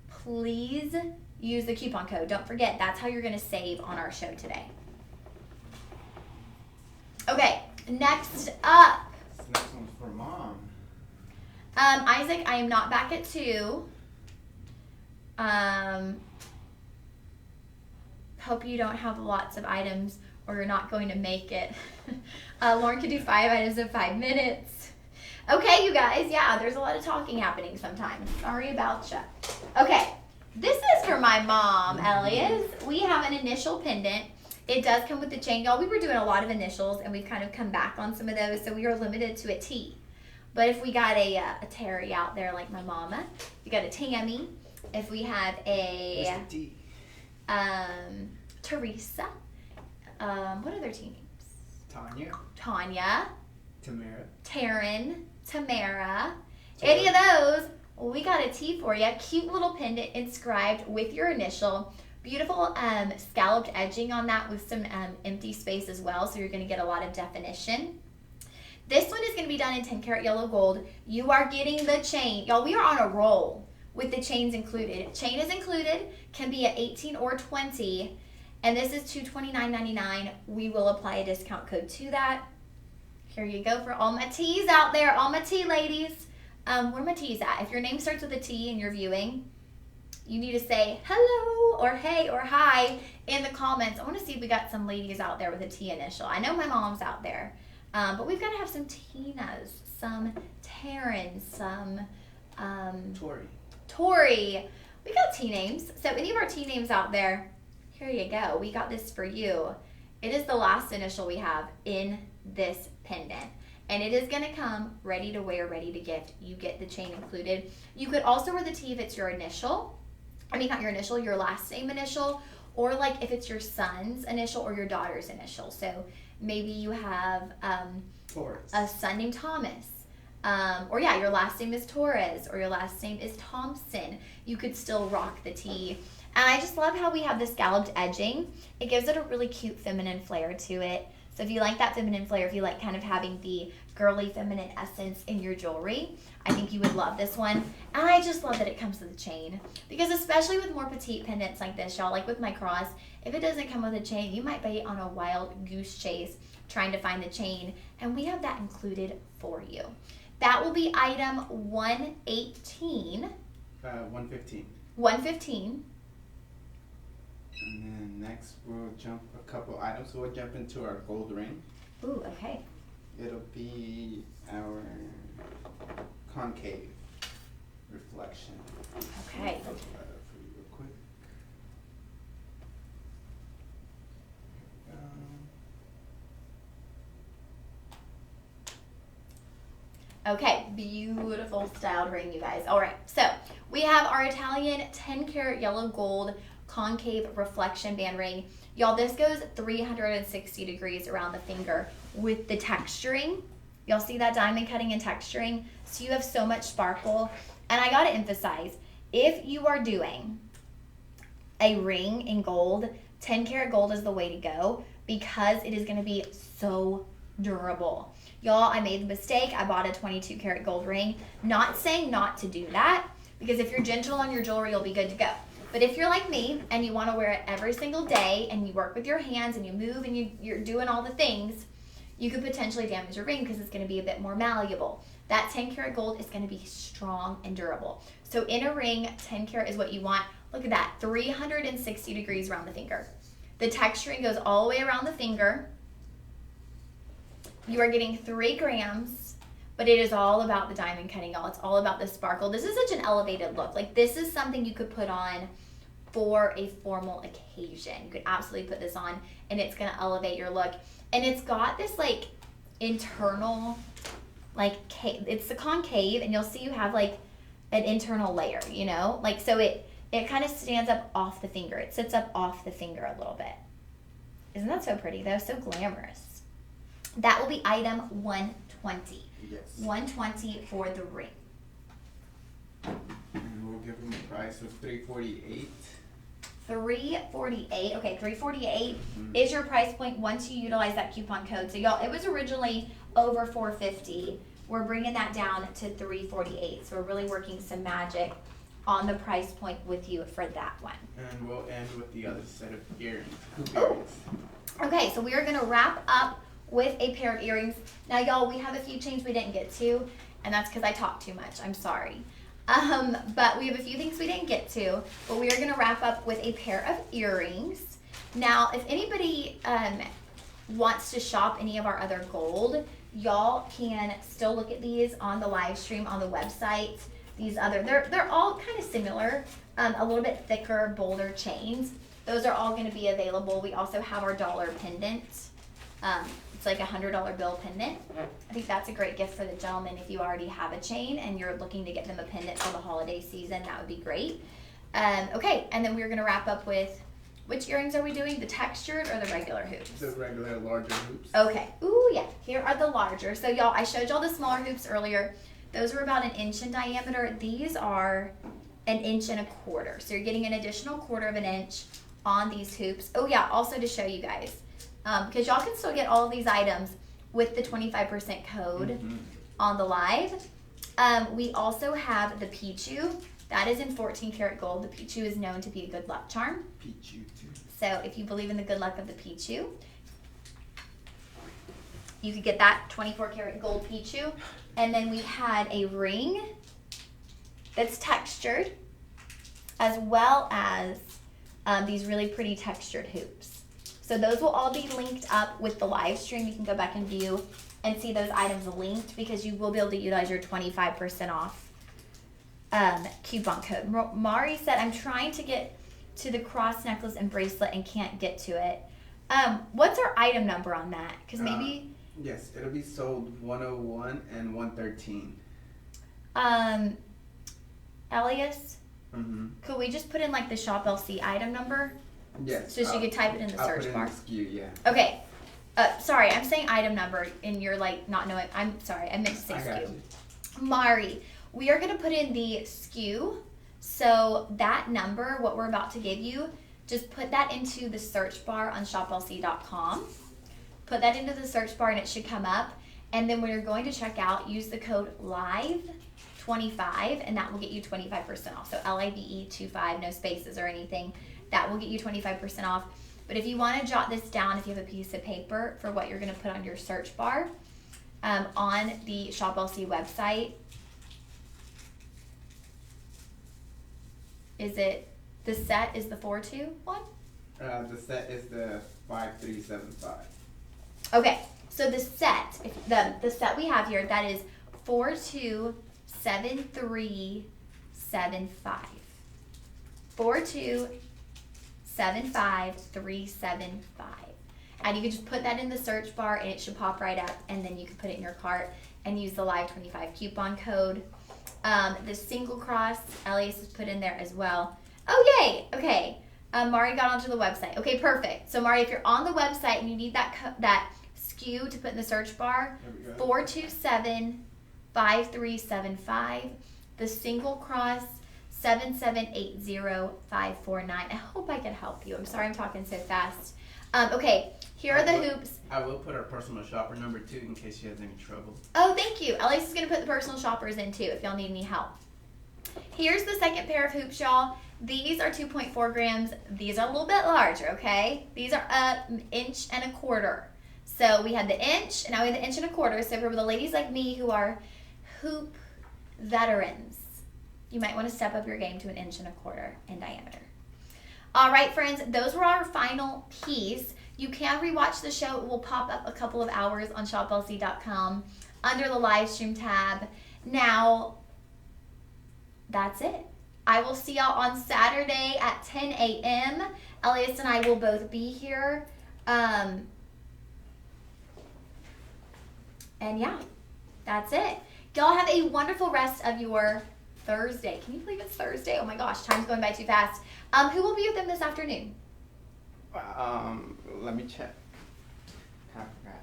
S1: please use the coupon code. Don't forget, that's how you're gonna save on our show today. Okay, next up.
S3: This next one's for Mom.
S1: Isaac, I am not back at 2. Hope you don't have lots of items or you're not going to make it. Lauren could do 5 items in 5 minutes. Okay, you guys, yeah, there's a lot of talking happening sometimes. Sorry about you. Okay, this is for my mom, Elias. We have an initial pendant. It does come with the chain. Y'all, we were doing a lot of initials, and we've kind of come back on some of those, so we are limited to a T. But if we got a Terry out there like my mama, we got a Tammy. If we have a
S3: Where's the D?
S1: Teresa. What other T names? Tanya.
S3: Tamara.
S1: Taryn. Tamara. Any of those, we got a T for you. Cute little pendant inscribed with your initial. Beautiful scalloped edging on that with some empty space as well, so you're going to get a lot of definition. This one is going to be done in 10 karat yellow gold. You are getting the chain. Y'all, we are on a roll with the chains included. Chain is included, can be at 18 or 20, and this is $229.99. We will apply a discount code to that. Here you go for all my T's out there, all my T ladies. Where my T's at? If your name starts with a T and you're viewing, you need to say hello or hey or hi in the comments. I want to see if we got some ladies out there with a T initial. I know my mom's out there, but we've got to have some Tinas, some Taryn, some Tori. We got T names. So any of our T names out there, here you go. We got this for you. It is the last initial we have in this pendant. And it is going to come ready to wear, ready to gift. You get the chain included. You could also wear the T if it's your initial. I mean, not your initial, your last name initial. Or like if it's your son's initial or your daughter's initial. So maybe you have a son named Thomas. Or yeah, your last name is Torres or your last name is Thompson. You could still rock the T. And I just love how we have the scalloped edging. It gives it a really cute feminine flair to it. So if you like that feminine flair, if you like kind of having the girly feminine essence in your jewelry, I think you would love this one. And I just love that it comes with a chain. Because especially with more petite pendants like this, y'all, like with my cross, if it doesn't come with a chain, you might be on a wild goose chase trying to find the chain. And we have that included for you. That will be item 118.
S3: 115.
S1: 115.
S3: And then next we'll jump a couple items. So we'll jump into our gold ring.
S1: Ooh, okay.
S3: It'll be our concave reflection.
S1: Okay.
S3: I'll try that for you real quick.
S1: Okay, beautiful styled ring, you guys. All right, so we have our Italian 10 karat yellow gold concave reflection band ring. Y'all, this goes 360 degrees around the finger with the texturing. Y'all see that diamond cutting and texturing? So you have so much sparkle. And I gotta emphasize, if you are doing a ring in gold, 10 karat gold is the way to go because it is gonna be so durable. Y'all, I made the mistake. I bought a 22 karat gold ring. Not saying not to do that, because if you're gentle on your jewelry, you'll be good to go. But if you're like me and you want to wear it every single day and you work with your hands and you move and you're doing all the things, you could potentially damage your ring because it's going to be a bit more malleable. That 10 karat gold is going to be strong and durable. So in a ring, 10 karat is what you want. Look at that, 360 degrees around the finger. The texturing goes all the way around the finger. You are getting 3 grams, but it is all about the diamond cutting, y'all. It's all about the sparkle. This is such an elevated look. Like, this is something you could put on for a formal occasion. You could absolutely put this on, and it's going to elevate your look. And it's got this, like, internal, like, it's the concave, and you'll see you have, like, an internal layer, you know? Like, so it kind of stands up off the finger. It sits up off the finger a little bit. Isn't that so pretty, though? So glamorous. That will be item 120.
S3: Yes.
S1: 120 for the ring.
S3: And we'll give them a price of $348.
S1: $348. Okay, $348 is your price point once you utilize that coupon code. So y'all, it was originally over $450. We're bringing that down to $348. So we're really working some magic on the price point with you for that one.
S3: And we'll end with the other set of earrings, hoop earrings.
S1: Okay, so we are gonna wrap up with a pair of earrings. Now y'all, we have a few chains we didn't get to, and that's because I talk too much. I'm sorry. But we have a few things we didn't get to, but we are gonna wrap up with a pair of earrings. Now, if anybody wants to shop any of our other gold, y'all can still look at these on the live stream on the website. These other, they're all kind of similar, a little bit thicker, bolder chains. Those are all going to be available. We also have our dollar pendant. It's like a $100 bill pendant. I think that's a great gift for the gentleman if you already have a chain and you're looking to get them a pendant for the holiday season. That would be great. Okay, and then we're going to wrap up with, which earrings are we doing? The textured or the regular hoops?
S3: The regular larger hoops.
S1: Okay. Ooh, yeah. Here are the larger. So y'all, I showed y'all the smaller hoops earlier. Those were about 1 inch in diameter. These are 1 1/4 inches. So you're getting an additional 1/4 inch on these hoops. Oh yeah, also to show you guys, because y'all can still get all of these items with the 25% code on the live. We also have the Pichu. That is in 14 karat gold. The Pichu is known to be a good luck charm.
S3: Pichu too.
S1: So if you believe in the good luck of the Pichu, you could get that 24 karat gold Pichu. And then we had a ring that's textured, as well as these really pretty textured hoops. So those will all be linked up with the live stream. You can go back and view and see those items linked, because you will be able to utilize your 25% off coupon code. Mari said, I'm trying to get to the cross necklace and bracelet and can't get to it. What's our item number on that? Because maybe...
S3: Yes, it'll be sold 101 and 113.
S1: Elias, could we just put in like the Shop LC item number?
S3: Yes.
S1: So she could type it in the search bar.
S3: I'll put it in the SKU, yeah.
S1: Okay. Sorry, I'm saying item number and you're like not knowing. I'm sorry, I meant to say
S3: I got
S1: SKU.
S3: you.
S1: Mari, we are gonna put in the SKU. So that number, what we're about to give you, just put that into the search bar on shoplc.com. Put that into the search bar and it should come up. And then when you're going to check out, use the code LIVE25 and that will get you 25% off. So LIVE25, no spaces or anything. That will get you 25% off. But if you want to jot this down, if you have a piece of paper for what you're going to put on your search bar on the Shop LC website, is it the set is the 421?
S3: The set is the 5375.
S1: Okay, so the set, the set we have here, that is 427375. 4275375. And you can just put that in the search bar and it should pop right up, and then you can put it in your cart and use the Live25 coupon code. The single cross, Elias has put in there as well. Oh, yay! Okay. Mari got onto the website. Okay, perfect. So, Mari, if you're on the website and you need that SKU to put in the search bar, 4275375. The single cross, 7780549. I hope I can help you. I'm sorry I'm talking so fast. Okay, here are the hoops.
S3: I will put our personal shopper number too in case she has any trouble.
S1: Oh, thank you. Elias is going to put the personal shoppers in too if y'all need any help. Here's the second pair of hoops, y'all. These are 2.4 grams. These are a little bit larger, okay? These are 1.25 inches. So we had the inch, and now we have the 1.25 inches. So for the ladies like me who are hoop veterans, you might want to step up your game to 1.25 inches in diameter. All right, friends, those were our final piece. You can rewatch the show. It will pop up a couple of hours on shoplc.com under the live stream tab. Now, that's it. I will see y'all on Saturday at 10 a.m. Elias and I will both be here. And yeah, that's it. Y'all have a wonderful rest of your Thursday. Can you believe it's Thursday? Oh my gosh, time's going by too fast. Who will be with them this afternoon?
S3: Let me check. I forgot.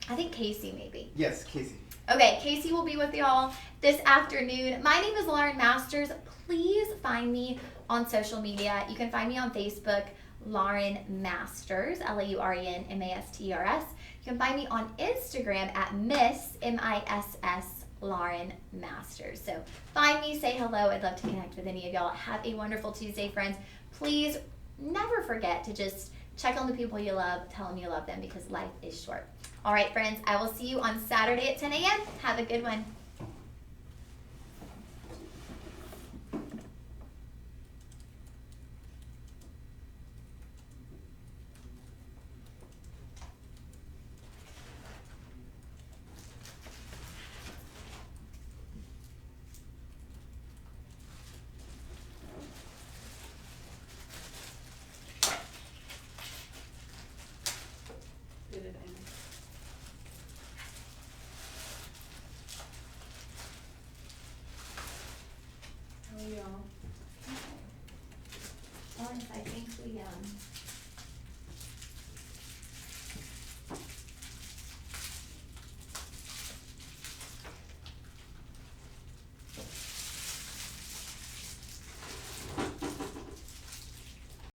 S1: I think Casey maybe.
S3: Yes, Casey.
S1: Okay, Casey will be with y'all this afternoon. My name is Lauren Masters. Please find me on social media. You can find me on Facebook, Lauren Masters, LaurenMasters. You can find me on Instagram at Miss, MISS, Lauren Masters. So find me, say hello. I'd love to connect with any of y'all. Have a wonderful Tuesday, friends. Please never forget to just check on the people you love. Tell them you love them because life is short. All right, friends, I will see you on Saturday at 10 a.m. Have a good one.